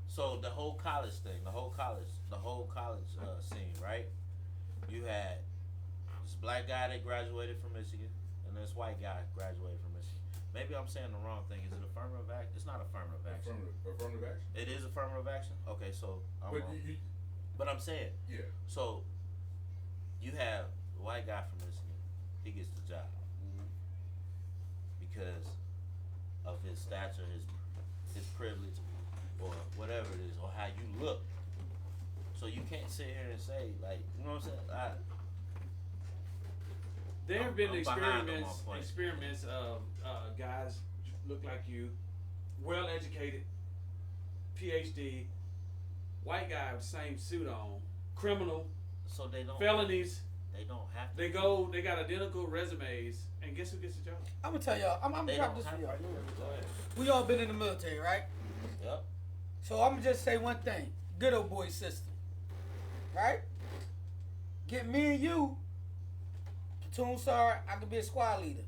So the whole college thing, the whole college scene, right? You had this black guy that graduated from Michigan, and this white guy graduated from Michigan. Maybe I'm saying the wrong thing. Is it affirmative action? It's not affirmative action. affirmative action. It is affirmative action. Okay, so I'm But wrong. you, But I'm saying, yeah. so you have the white guy from Michigan. He gets the job because of his stature, his privilege, or whatever it is, or how you look. So you can't sit here and say, like, you know what I'm saying? There have been I'm behind on my experiments point. of guys look like you, well educated, PhD, white guy with the same suit on, criminal, So they don't. felonies. They don't have to. They got identical resumes, and guess who gets the job? I'm gonna tell y'all. I'm gonna They drop don't this have for to. y'all. Go ahead. We all been in the military, right? Yep. So I'm gonna just say one thing. Good old boy system. Right? Get me and you, platoon sergeant, I could be a squad leader.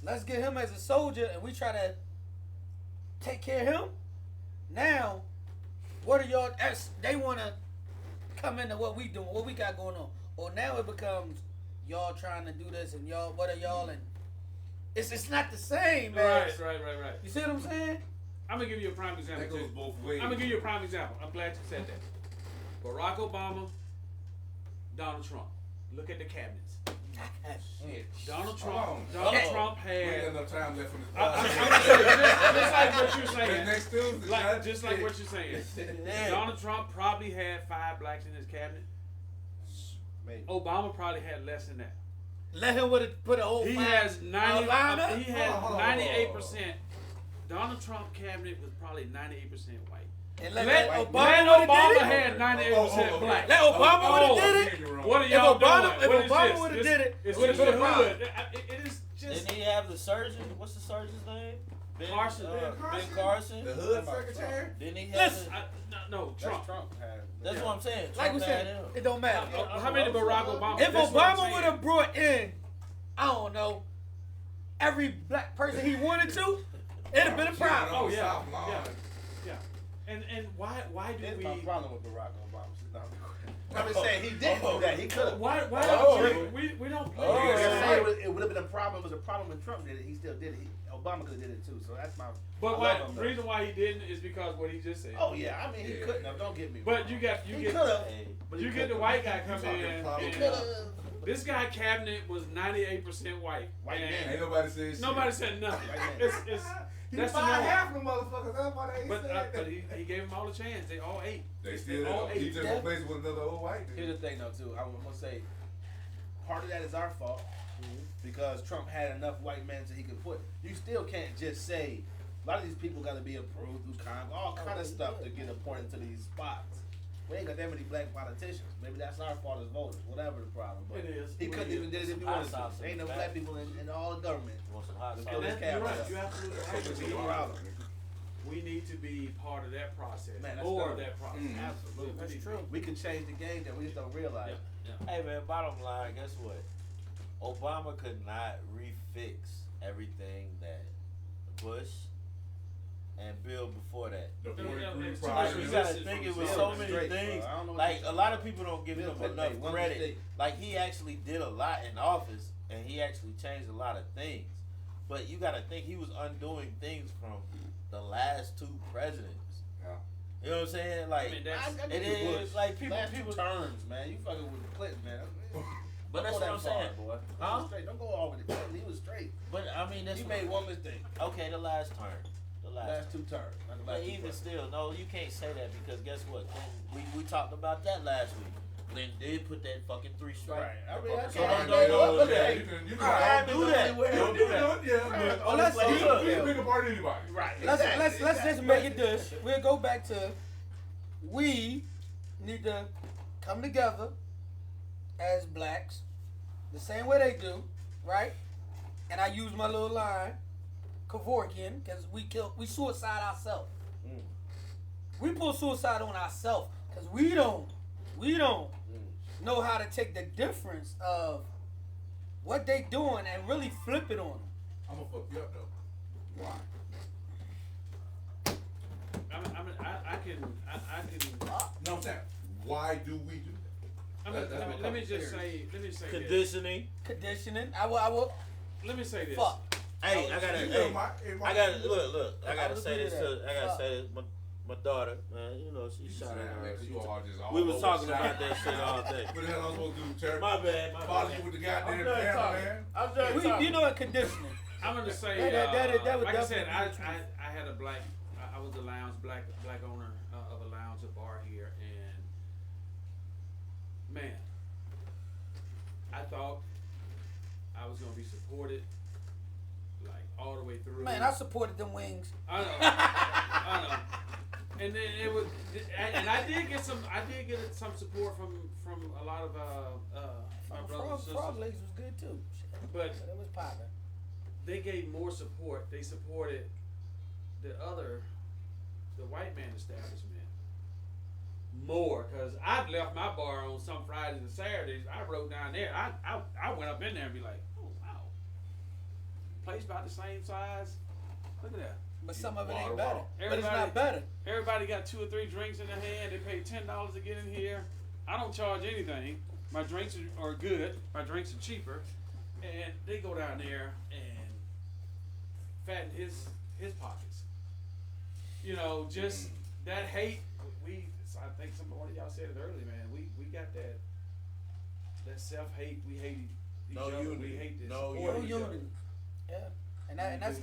Let's get him as a soldier and we try to take care of him. Now, what are y'all, they wanna come into what we doing, what we got going on. Or now it becomes y'all trying to do this and y'all, what are y'all, and it's not the same, man. Right. You see what I'm saying? I'm gonna give you a prime example That goes too. both ways. I'm gonna give you a prime example. I'm glad you said that. Barack Obama, Donald Trump. Look at the cabinets. Donald Trump. Trump We ain't got had. enough time left in this I'm podcast. just like what you're The saying. next Tuesday, Just like what you're saying. Donald Trump probably had 5 blacks in his cabinet. Maybe. Obama probably had less than that. Let him put a whole He fine, has 90. line up. He had Hold on. 98%. Donald Trump cabinet was probably 98% white. And Let let Obama Obama would have had 98% black. Let Obama would have did it. What are If y'all Obama- doing? if What is Obama this? would've This- did it, it's it would've just been the a problem. hood. It is just. Didn't he have the surgeon? What's the surgeon's name? Ben Carson. Ben Carson. The hood secretary? Didn't he have? Listen. No, Trump. That's what I'm saying. Like we Trump had said, him. it don't matter. How many Barack Obama? If That's what I'm Obama saying. would have brought in, I don't know, every black person he wanted to, it'd have been a problem. Oh yeah, South Lawn. yeah. And why do That's we? my problem with Barack Obama. I'm just saying he didn't do that. He could have. Why Oh. don't we don't play? Oh. this. It would have been a problem. It was a problem when Trump did it. He still did it. Obama could have did it too. So that's my. But I why, love him, the though. reason why he didn't is because what he just said. Oh yeah, I mean he Yeah. couldn't have. Don't get me. But wrong. you He get could have. Hey, But he you get the couldn't. white guy come talking in. problem. He And, could have. This guy cabinet was 98% white. White and man. Ain't nobody said shit. Nobody said nothing. Right It's He that's the fired norm. half of them motherfuckers. That's why they But said but he gave them all a chance. They all ate. They still all he ate. just replaced it with another old white dude. Here's the thing, though, too. I'm gonna say, part of that is our fault because Trump had enough white men that he could put. You still can't just say. A lot of these people got to be approved through Congress, all kind of stuff to get appointed to these spots. We ain't got that many black politicians. Maybe that's our fault as voters. Whatever the problem. But It is. he couldn't even did it if he Hot wanted sauce to. in Ain't the no back. black people in all the government. You want some hot And sauce? And this that, you're cabinet. right. You're absolutely right. That's We the need- problem. We need to be part of that process. Man, that's More of dope. that process. Absolutely. That's true. We can change the game that we just don't realize. Yeah. Hey man, bottom line, guess what? Obama could not refix everything that Bush and Bill before that. The Yeah, 43 it's Like, projects. you gotta Resistance think from it was zero so to many straight, bro. things. I don't know what Like you're a lot of people don't give Bill him made enough one credit. mistake. Like he actually did a lot in office, and he actually changed a lot of things. But you gotta think he was undoing things from the last two presidents. Yeah. You know what I'm saying? Like I mean, that's- I it get the Bush. is like people. Last people two terms, man. You fucking with Clinton, man. But that's Don't go what I'm that far, saying. boy. He Huh? was straight. Don't go all with the Clinton. He was straight. But I mean, that's He made one mistake. okay. The last term, the last. Last two terms. Not the But last two even terms. still, no, you can't say that because guess what? We talked about that last week. Clinton did put that fucking 3 strike. Right. I mean, I So can't don't go do up that. there. You can Don't do that. Don't do that. Yeah, Oh, let's but see. you can pick apart anybody. Right. Let's just make it this. We'll go back to we need to come together as blacks, the same way they do, right? And I use my little line, Kevorkian, because we suicide ourselves. We pull suicide on ourselves because we don't know how to take the difference of what they doing and really flip it on them. I'm gonna fuck you up though. Why? I can. No, I'm saying, why do we do that? That's what Let me comes just here. say. Let me say this. Conditioning. Conditioning. I will. Let me say this. Fuck. Hey, I gotta. Hey, I gotta look. I gotta would say agree this. with that. I gotta say this. My daughter, man, you know she You shot just at man, her. you all just all We was over talking the about shop. that shit all day. What the hell I'm supposed to do, Terry? My bad. My Follow bad. you with the goddamn I'm done camera, talking. man. I'm done We, talking. you know what conditioning. I'm gonna say. That would like I said, definitely be I had a black. I was a lounge black owner of a lounge, a bar here, and man, I thought I was gonna be supported, like all the way through. Man, I supported them wings. I know. I know. And then it was, and I did get some support from a lot of my brothers and Frog sisters. legs was good too. Shit. But It was popping. they gave more support. They supported the white man establishment more, because I've left my bar on some Fridays and Saturdays. I rode down there. I went up in there and be like, oh wow, place about the same size. Look at that. But some of it Water ain't better. bottle. But it's Everybody- not better. Everybody got 2 or 3 drinks in their hand. They pay $10 to get in here. I don't charge anything. My drinks are good. My drinks are cheaper, and they go down there and fatten his pockets. You know, just that hate. I think one of y'all said it earlier, man. We got that self hate. We hate each No other. unity. We hate this. No support No each other. unity. Yeah. And We that's do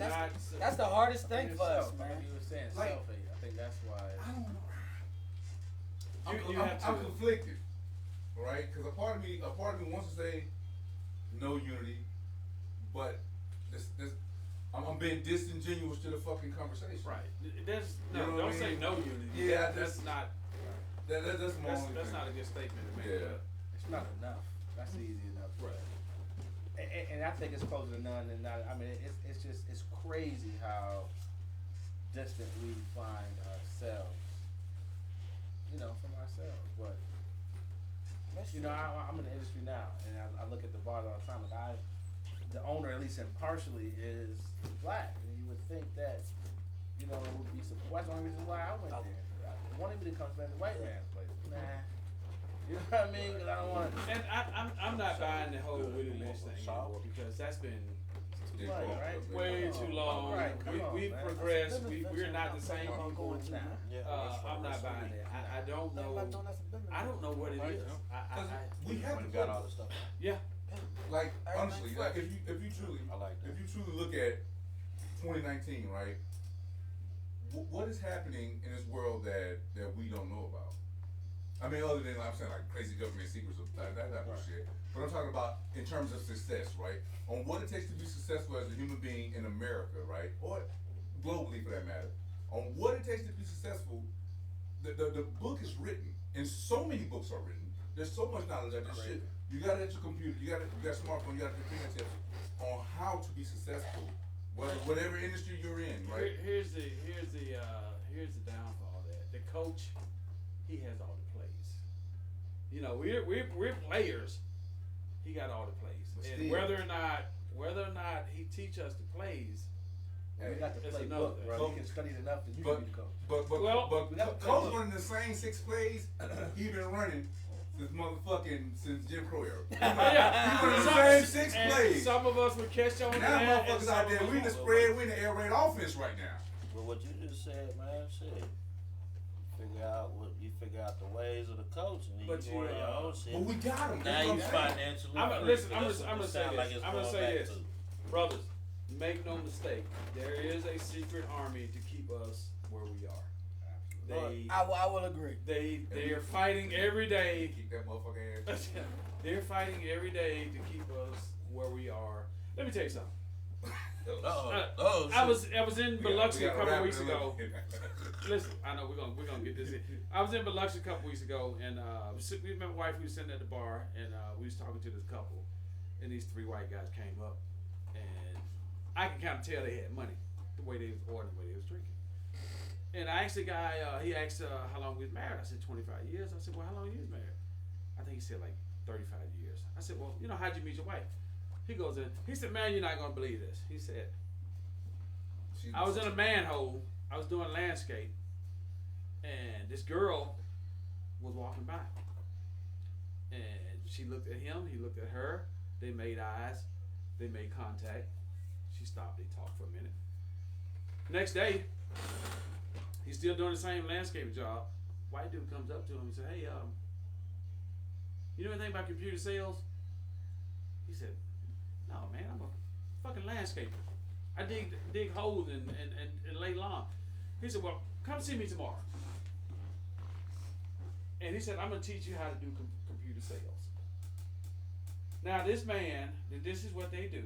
that's the hardest thing for us, man. Like you were saying, Like- self-hate. I think that's why. I don't know. You have to. I'm conflicted, right? Because a part of me wants to say no unity, but I'm being disingenuous to the fucking conversation. Right. There's You know what don't I say mean? no unity. Yeah, that's not. That's my That's only thing. not a good statement to make. Yeah. It's not enough. That's easy enough. Right. And I think it's closer to none than not. I mean, it's crazy how distant we find ourselves. You know, from ourselves. But you know, I'm in the industry now, and I look at the bars all the time. Like the owner, at least impartially, is black, and you would think that, you know, it would be some. That's the only reason why I went there. I wanted me to come back to white man's place. Nah, you know what I mean? 'Cause I don't want. And I'm not buying the whole Willie Lynch thing anymore, because that's been Dick Right, Clark, right. man. way too long. Right, come on, We've man. progressed. We're not the same people. Yeah, I'm not buying it. I don't know. I don't know what it is. Because we When have you to got all the stuff. Yeah, like Everything honestly, fresh. like if you truly, I like that. if you truly look at 2019, right? What is happening in this world that we don't know about? I mean, other than like I'm saying, like crazy government secrets of that type of shit. But I'm talking about in terms of success, right? On what it takes to be successful as a human being in America, right, or globally for that matter. On what it takes to be successful, the book is written, and so many books are written. There's so much knowledge out there. Shit, you got it at your computer, you got a smartphone, you got your fingertips on how to be successful, whatever industry you're in, right? Here's the downfall of that. The coach, he has all the plays. You know, we're players. He got all the plays, But and still. whether or not he teach us the plays, We got the That's play another book, thing. bro. So- You can study it enough that you But can be the coach. Well, we got the Coach playbook. running the same 6 plays he been running since Jim Crow era. He running the same 6 and plays. some of us would catch on to Now that, and motherfuckers some out there, of we in the us spread, we in the air raid offense right now. But what you just said, man, shit. You figure out the ways of the coach, and then But you run you, your own shit. But we got him. Now you financially. Listen, free. I'm That's gonna what it say sound this. like it's I'm gonna going say back this. to. Brothers, make no mistake, there is a secret army to keep us where we are. They I will agree. they are fighting every day. Keep that motherfucker ass. They're fighting every day to keep us where we are. Let me tell you something. I was in Biloxi a couple weeks ago. Listen, I know we're gonna get this in. I was in Biloxi a couple weeks ago, and we met my wife. We was sitting at the bar, and we was talking to this couple, and these 3 white guys came up, and I can kind of tell they had money, the way they was ordering, the way they was drinking. And I asked the guy, he asked how long we was married. I said 25 years. I said, well, how long you was married? I think he said like 35 years. I said, well, you know, how'd you meet your wife? He goes in. He said, man, you're not gonna believe this. He said, I was in a manhole. I was doing landscape, and this girl was walking by, and she looked at him. He looked at her. They made eyes. They made contact. She stopped. They talked for a minute. Next day, he's still doing the same landscaping job. White dude comes up to him and said, hey, you know anything about computer sales? He said, no, man, I'm a fucking landscaper. I dig holes and lay lawn. He said, well, come see me tomorrow. And he said, I'm going to teach you how to do computer sales. Now, this man, this is what they do.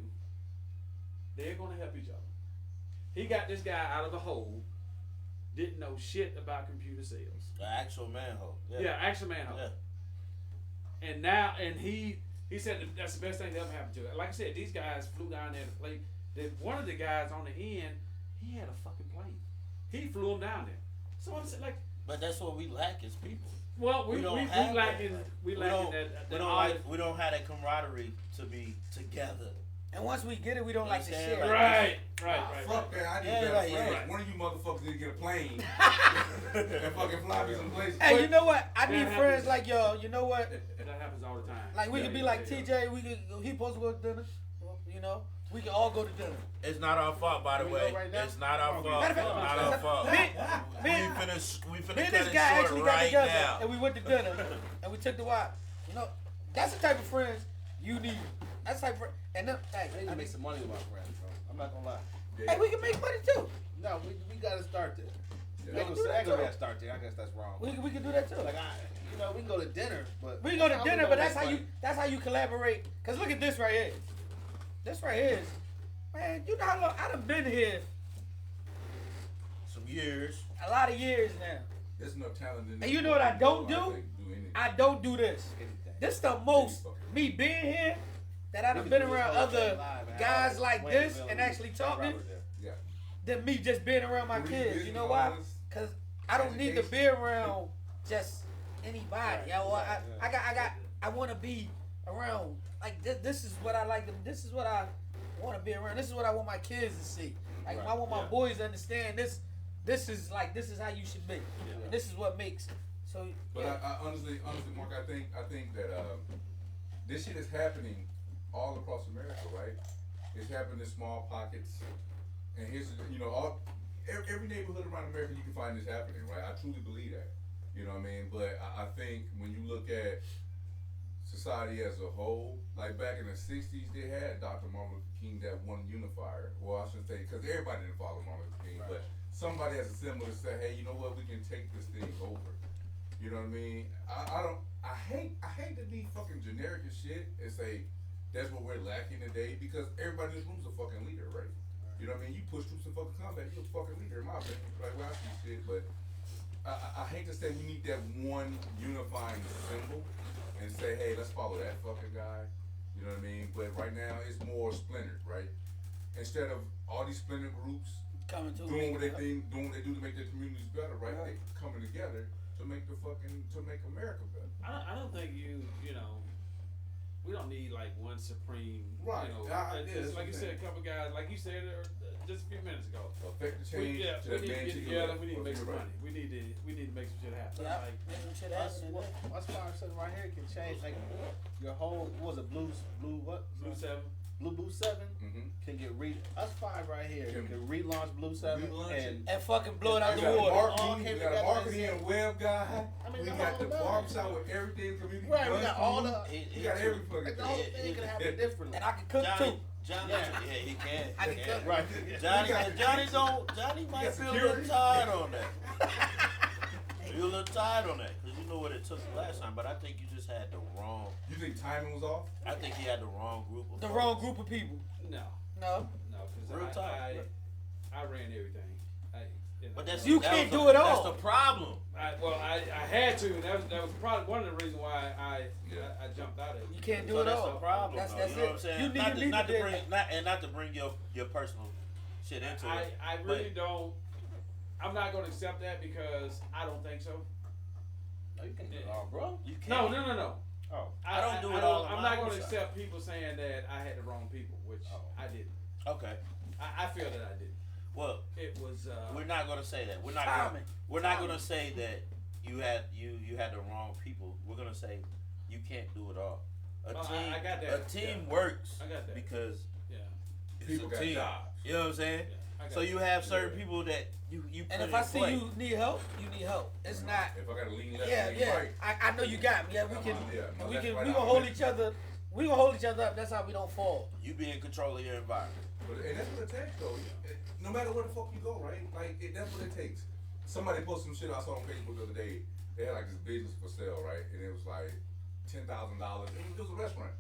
They're going to help each other. He got this guy out of the hole, didn't know shit about computer sales. The actual manhole. Yeah, actual manhole. Yeah. And now, he said that's the best thing that ever happened to it. Like I said, these guys flew down there to play. One of the guys on the end, he had a fucking plane. He flew him down there. So I'm saying, like, But that's what we lack as people. well, we don't lacking have lacking that. we We lacking don't, that we don't olive. like. We don't have that camaraderie to be together. And once we get it, we don't like to Understand? share. Like, Right. Fuck that, I need Yeah, better like, friends. right. One of you motherfuckers need to get a plane and fucking fly me some places. Hey, you know what? I That need happens. friends like y'all. You know what? That happens all the time. Like we Yeah, could be yeah, like yeah. TJ. We could. He supposed to go to dinner. You know, we can all go to dinner. It's not our fault, by the We way. go right now? It's not our fault. Matter It's of not fact, our fault. me We and finna this cut it guy short actually got right together now. and we went to dinner and we took the wife. You know, that's the type of friends you need. That's the type of friend. And then, I need hey, to make some money with my friends, bro. I'm not gonna lie. hey, we can make money too. No, we gotta start there. Yeah. I ain't gonna say start there. I guess that's wrong. We can do that too. Like we can go to dinner, but We can go to how dinner, gonna but that's make how money? that's how you collaborate. Cause look at this right here. This right here is, man. You know how long I done been here? Some years. A lot of years now. There's enough talent in And you know what I don't do? think anything. I don't do this. Anything. This the most me being here that I done been around other guys like this and actually talking Yeah. than me just being around my Three kids. You business know why? owners, Cause I don't need to be around just anybody. I want to be around like this is what I like. This is what I want to be around. This is what I want my kids to see. Like I want my boys to understand this. This is how you should be. And this is what makes. So. But Yeah. I honestly, Mark, I think that this shit is happening all across America, right? It's happening in small pockets, and here's every neighborhood around America you can find this happening, right? I truly believe that. You know what I mean? But I think when you look at society as a whole, like back in the 60s, they had Dr. Martin Luther King, that one unifier. Well, I shouldn't say, because everybody didn't follow Martin Luther King, but somebody has a symbol to say, hey, you know what, we can take this thing over. You know what I mean? I hate to be fucking generic as shit and say that's what we're lacking today, because everybody in this room's a fucking leader, right? You know what I mean? You push troops in fucking combat, you're a fucking leader in my opinion. Like, well, I see shit, but I hate to say we need that one unifying symbol and say, hey, let's follow that fucking guy. You know what I mean? But right now it's more splintered, right? Instead of all these splintered groups Coming to doing what they think, doing what they do to make their communities better, right? They coming together to make America better. I don't think you know, we don't need like one supreme, Right. you know, Yeah, just like you said, a couple guys, like you said just a few minutes ago. Affect the change We to that need to man get to your together. left. We need to make some Right. money. We need to make some shit happen. Yeah, Like, make some shit Us, happen. us five sitting right here can change like your whole. What was it? Blue what? Blue 7. Blue 7 Mm-hmm. can get us five right here Can can relaunch Blue 7 relaunch it. and And fucking blow it out We the got water. All marketing, came we got a together marketing and and web guy. I mean, We the got whole the nine. barbershop with everything community. Right, we does got for all you. the. We got every fucking Like the thing. whole thing could happen differently. And I can cook Johnny, too. Johnny, Yeah. yeah, he can. I can cook. Right. Johnny might got feel a security? little tired on that. Feel a little tired on that, because you know what it took last time, but I think you just had the wrong, You think timing was off? I think he had the wrong group of The folks. wrong group of people. No, No. Real because talk. I ran everything. But that's You that can't was do the- it all. That's the problem. I had to, and that was probably one of the reasons why I jumped out of it. You can't do So it that's all. the problem. That's though, you know it. what I'm saying? You need not to to, not be to bring not to bring your personal shit into it. I really don't. I'm not going to accept that because I don't think so. No, you can do it all, bro. You No, can't. no. Oh. I don't do it all on I'm my not going own to side. accept people saying that I had the wrong people, which Oh. I didn't. Okay. I feel that I did. Well, It was. we're not gonna say that. We're not Timing. gonna say that you had the wrong people. We're gonna say you can't do it all. A Oh, team I got that. a team Yeah. works I got that. because Yeah. it's People a got team. jobs. You know what I'm saying? Yeah. I got So it. you have certain people that you put And if in I see play. you need help, you need help. It's not. If I got to lean left, Yeah, lean yeah. right. I know you got me. Yeah, we can. Yeah, no, We that's can. right We out gonna of hold it. each other. We gonna hold each other up. That's how we don't fall. You be in control of your environment. And that's what it takes, though. No matter where the fuck you go, right? Like, that's what it takes. Somebody posted some shit I saw on Facebook the other day. They had like this business for sale, right? And it was like $10,000. It was a restaurant.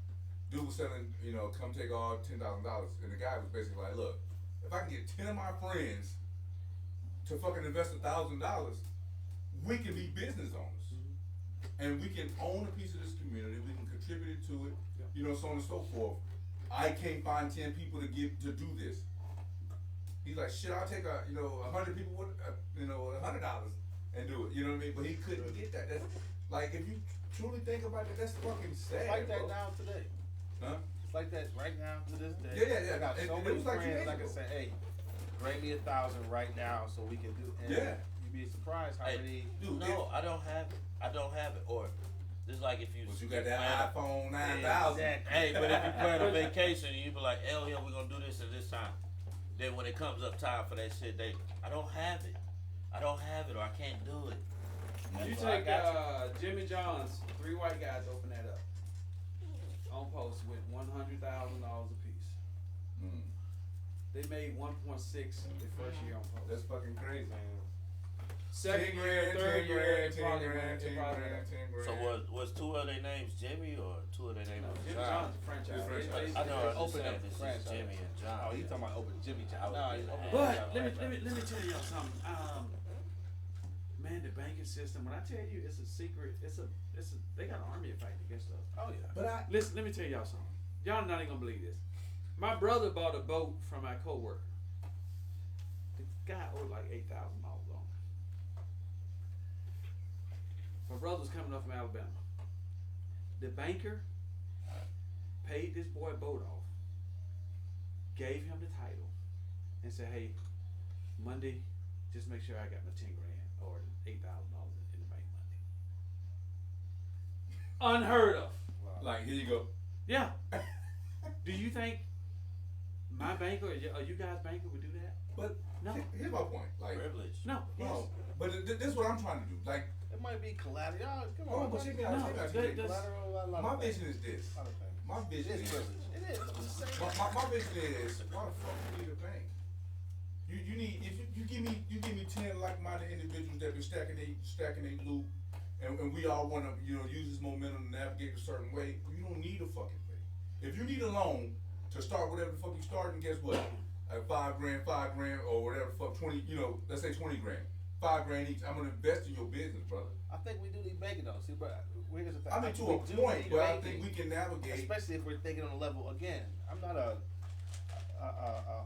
Dude was selling, come take all $10,000. And the guy was basically like, look, if I can get 10 of my friends to fucking invest $1,000, we can be business owners. And we can own a piece of this community. We can contribute to it, so on and so forth. I can't find 10 people to do this. He's like, shit, I'll take 100 people with, $100 and do it. You know what I mean? But he couldn't get that. That's like, if you truly think about it, that's fucking sad. It's like that bro. now today. Huh? It's like that right now to this day. Yeah. I got It so was many like 2 friends days I can ago. say, hey, bring me 1,000 right now so we can do. And Yeah. you'd be surprised how Hey, many. Dude, no, I don't have it. I don't have it. Or it's like if you. But you got that plan a- iPhone 9000. Exactly. Hey, but if you plan a vacation and you be like, hell yeah, we're gonna do this at this time. Then when it comes up time for that shit, I don't have it. I don't have it, or I can't do it. You So I take got Jimmy John's, 3 white guys open that up on post with $100,000 a piece. Mm. They made 1.6 the first year on post. That's fucking crazy. Second 10 year, grand, third 10 year, grand, it 10 probably grand, went- 10 it probably grand, went. 10 grand. So was 2 of their names Jimmy or 2 of their names No, was Jimmy John? John's a franchise. It's a franchise. I know. I Open understand up this is franchise. Jimmy and John. Oh, he's talking about open Jimmy John. I No, would he's do open. that. But Yeah, let me tell y'all something. Man, the banking system. When I tell you it's a secret, they got an army fighting against us. Oh yeah. But Listen, let me tell y'all something. Y'all not even gonna believe this. My brother bought a boat from my coworker. The guy owed like $8,000 on it. My brother was coming up from Alabama. The banker paid this boy boat off, gave him the title, and said, "Hey, Monday, just make sure I got my 10 grand or $8,000 in the bank Monday." Unheard of. like, here you go. Yeah. Do you think My banker, are you guys banker would do that? But No. here's my point. Like, Privilege. No. no, but this is what I'm trying to do. Like, It might be collateral. Y'all, come hold on. on, but check me No, out. Check me out. that- that's- Collateral, a lot My of things. vision is this. A lot of things. My vision It is is. privilege. It is. I'm just saying. My vision is why the fuck you need a bank? You need if you give me 10 like-minded individuals that been stacking they loot, and we all want to use this momentum to navigate a certain way. You don't need a fucking bank. If you need a loan to start whatever the fuck you starting, guess what? At $5 grand, or whatever the fuck 20. Let's say 20 grand, $5 grand each. I'm gonna invest in your business, brother. I think we do need banking though. See, but here's the thing. I mean to we a do point, need but I banking, think we can navigate. especially if we're thinking on a level again. I'm not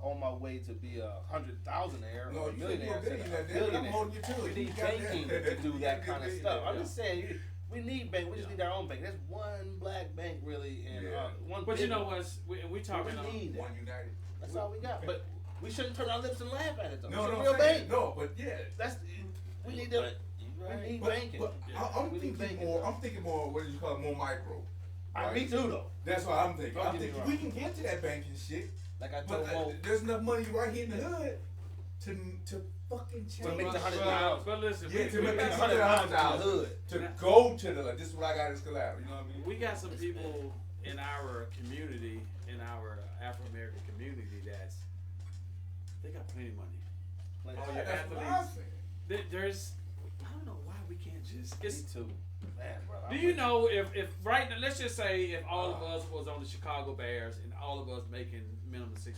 on my way to be a 100,000-aire No, or a you millionaire. think you're a billionaire, I'm holding you to it. We You need got that. banking to do You that gotta kind of get stuff. I'm billionaire. just saying, we need bank. We just need our own bank. There's one black bank really, and Yeah. one. But you big know one. what? We talking We need One United. That's all we got. But we shouldn't turn our lips and laugh at it though. No, it's no, a real I'm saying- bank. no, but yeah. That's we need to. But you right. We need But, banking. but Yeah. I'm We need thinking banking, more. though. I'm thinking more. What do you call it? More micro. right? Me too though. That's what I'm thinking. Don't I'm get me thinking wrong. we can get to that banking shit, Like I but told Mo, there's enough money right here in the hood to fucking change. To make the $100,000. But listen, Yeah, to make got the some- $100,000 hood. to go to the. This is what I got as collateral. You know what I mean? we got some people in our community, in our Afro American community, they got plenty of money. like, Oh, your That's what I'm athletes. saying. There's, I don't know why we can't just. me It's, too. Man, bro. do you know if right now, let's just say if all of us was on the Chicago Bears and all of us making minimum $600,000,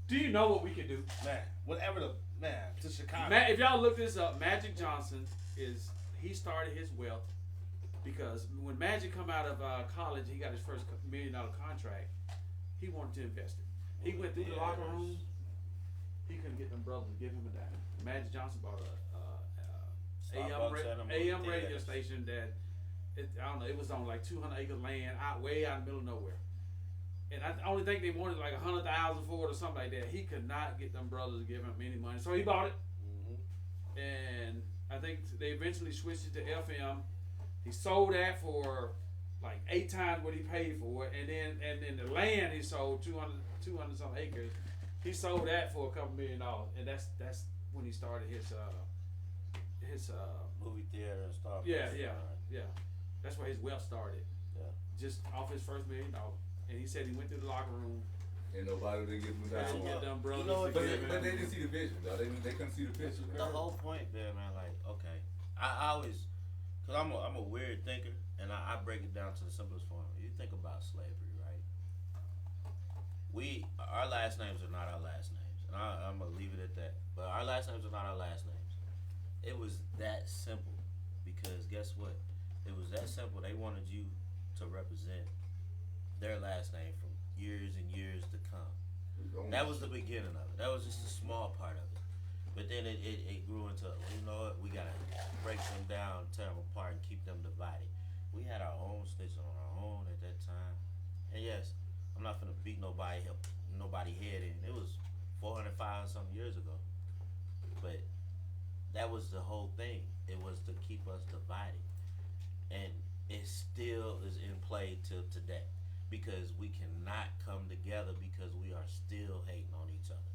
do you know what we could do? man, whatever the man to Chicago. If y'all look this up, Magic Johnson he started his wealth because when Magic come out of college, he got his first $1 million contract. He wanted to invest it. He went through the locker room. He couldn't get them brothers to give him a dime. Magic Johnson bought a Starbucks had them AM movie radio theaters. station that I don't know. It was on like 200-acre land way out in the middle of nowhere. And I only think they wanted like $100,000 for it or something like that. He could not get them brothers to give him any money, so he bought it. Mm-hmm. And I think they eventually switched it to FM. He sold that for like 8 times what he paid for it, and then the land he sold 200 some acres. He sold that for a couple $1 million, and that's when he started his Movie theater and stuff. yeah. That's where his wealth started. Yeah. Just off his first $1 million, and he said he went through the locker room And nobody would give them and down. get them brothers know what, to But give they, but they him. didn't see the vision, though. They couldn't see the picture. The whole point there, man, like, okay, I always, cause I'm a weird thinker, and I break it down to the simplest form. You think about slavery, right? Our last names are not our last names, and I'm gonna leave it at that. But our last names are not our last names. It was that simple, because guess what? It was that simple. They wanted you to represent their last name from years and years to come. That was the beginning of it. That was just a small part of it. But then it grew into, you know what, we gotta break them down, tear them apart, and keep them divided. We had our own states on our own at that time. And yes, I'm not gonna beat nobody head in. It was 405 something years ago. But that was the whole thing. It was to keep us divided. And it still is in play till today. Because we cannot come together because we are still hating on each other.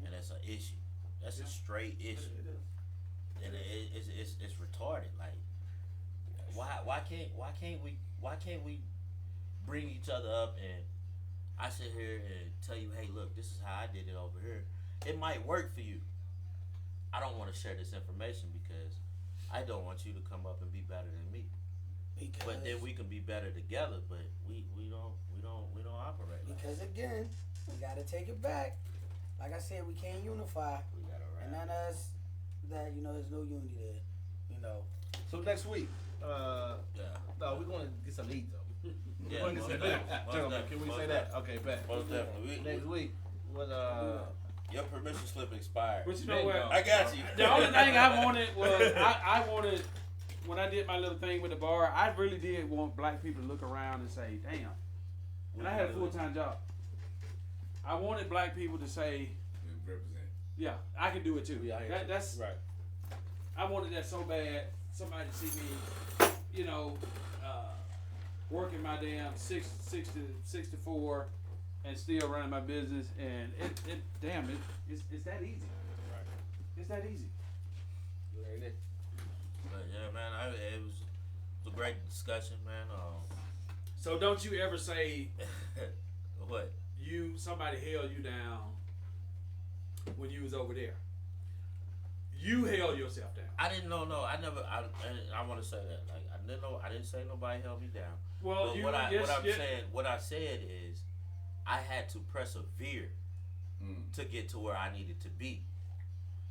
And that's an issue. That's a straight issue. And it's retarded. Like, why can't we bring each other up, and I sit here and tell you, hey, look, this is how I did it over here. It might work for you. I don't want to share this information because I don't want you to come up and be better than me. Because, But then we can be better together. But we don't operate like because again, we gotta take it back. Like I said, we can't unify, that. We gotta and rap. none of us that there's no unity there. So next week, Yeah. no, we're gonna get some heat though. Yeah, We're gonna most get some definitely. heat. Most Gentlemen, definitely. can we Most say that? Okay, bet. Most definitely. Next week, what Your permission slip expired. But you know Bingo. what? I got you. The only thing I wanted was I wanted when I did my little thing with the bar, I really did want black people to look around and say, damn. And I had a full-time job. I wanted black people to say, Represent. yeah, I can do it too. we out here? That's right. I wanted that so bad. Somebody to see me, working my damn 6 to 4, and still running my business, and it's that easy. Right. It's that easy. But yeah, man, it was a great discussion, man. So don't you ever say What? somebody held you down when you was over there. You held yourself down. I didn't know. No, I never. I want to say that. Like I didn't know. I didn't say nobody held me down. Well, But what I said is, I had to persevere to get to where I needed to be.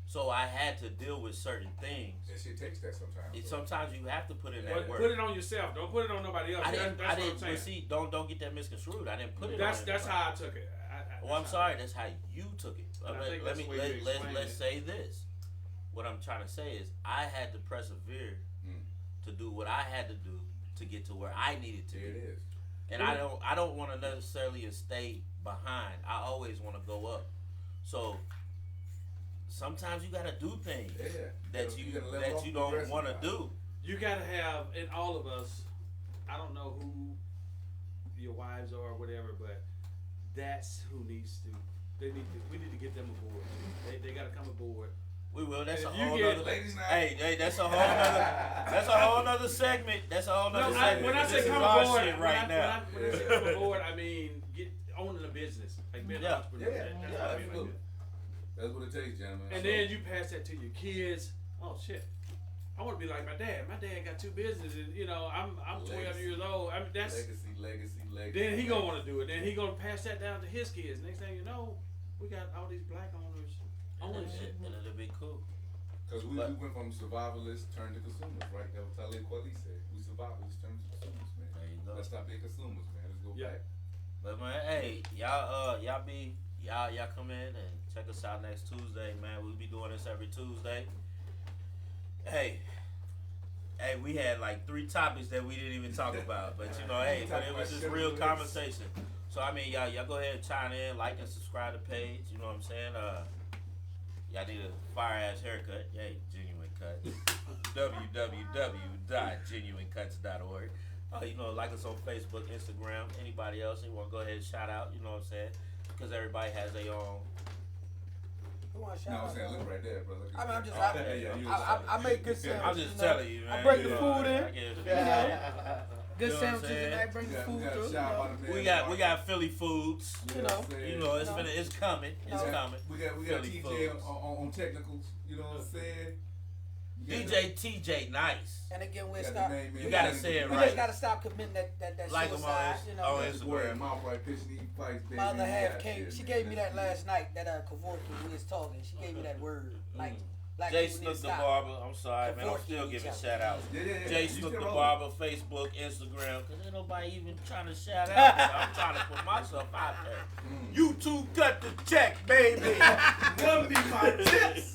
So I had to deal with certain things. That shit takes that sometimes. Sometimes you have to put in that But work. put it on yourself. Don't put it on nobody else. I didn't. That's what I'm But saying. see, don't get that misconstrued. I didn't put it. That's on that's anybody. how I took it. Well, I'm sorry. That's how you took it. And I think Let that's me the way you explained let's it. say this. What I'm trying to say is, I had to persevere to do what I had to do to get to where I needed to There be. it is. And I don't want to necessarily stay behind. I always want to go up. So sometimes you gotta do things Yeah. that You you gotta level off don't progressing want to now. do. You gotta have, and all of us, I don't know who your wives are or whatever, but that's who needs to. We need to get them aboard. They gotta come aboard. We will. That's a If you whole get- nother. Ladies night. Hey, that's a whole nother. That's a whole nother segment. That's a whole nother No, segment. when I This say is come our aboard, shit right now. when I say come aboard, I mean get owning a business, like being an Yeah. entrepreneur. Yeah. That's Yeah, what I mean. absolutely. That's what it takes, gentlemen. And then you pass that to your kids. Oh shit. I want to be like my dad. My dad got 2 businesses. You know, I'm 12 Legacy. years old. I mean, that's. legacy. Then he gonna want to do it. Then he gonna pass that down to his kids. Next thing you know, we got all these black owners owning shit. And it'll be cool. Because we went from survivalists turned to consumers, right? That was Talib Kweli said. We survivalists turned to consumers, man. There you go. Let's stop being consumers, man. Let's go Yeah. back. But man, hey, y'all come in and check us out next Tuesday, man. We'll be doing this every Tuesday. Hey, we had like 3 topics that we didn't even talk about, but you know, hey, but it was just real conversation. So I mean, y'all go ahead and chime in, like and subscribe to the page. You know what I'm saying? Y'all need a fire ass haircut. Yay, Genuine Cuts. www.genuinecuts.org. You know, like us on Facebook, Instagram. Anybody else you want to go ahead and shout out? You know what I'm saying? Because everybody has their own. Who want to No, shout I'm saying, out? look right there, brother. I mean, I'm just, Yeah, I make good sandwiches. I'm just you know. telling you, man. I bring you the know, food in. I get- Good You know what I'm sandwiches saying? and I bring the food through. We got Philly foods. You know. You know, it's coming. It's coming. We got Philly TJ foods. on technicals. You know what I'm saying? DJ TJ, nice. And again, we'll Got stop. the name in You there. gotta say it We right. just gotta stop committing that Like 'em on suicide. Insta- You know, on That's Instagram. word of mouth right, pitching these fights, baby. my other half Yeah, came. shit, She man. gave me that Let's last night. That Kevorkian we was talking. She gave me that word. Like black Jay people need Snook to the stop. Barber. I'm sorry, man. I'm Cavorting still each giving other. shout outs. Yeah. Jay You Snook still the rolling. Barber, Facebook, Instagram. Because ain't nobody even trying to shout out. I'm trying to put myself out there. Mm. You two cut the check, baby. Them be my tips.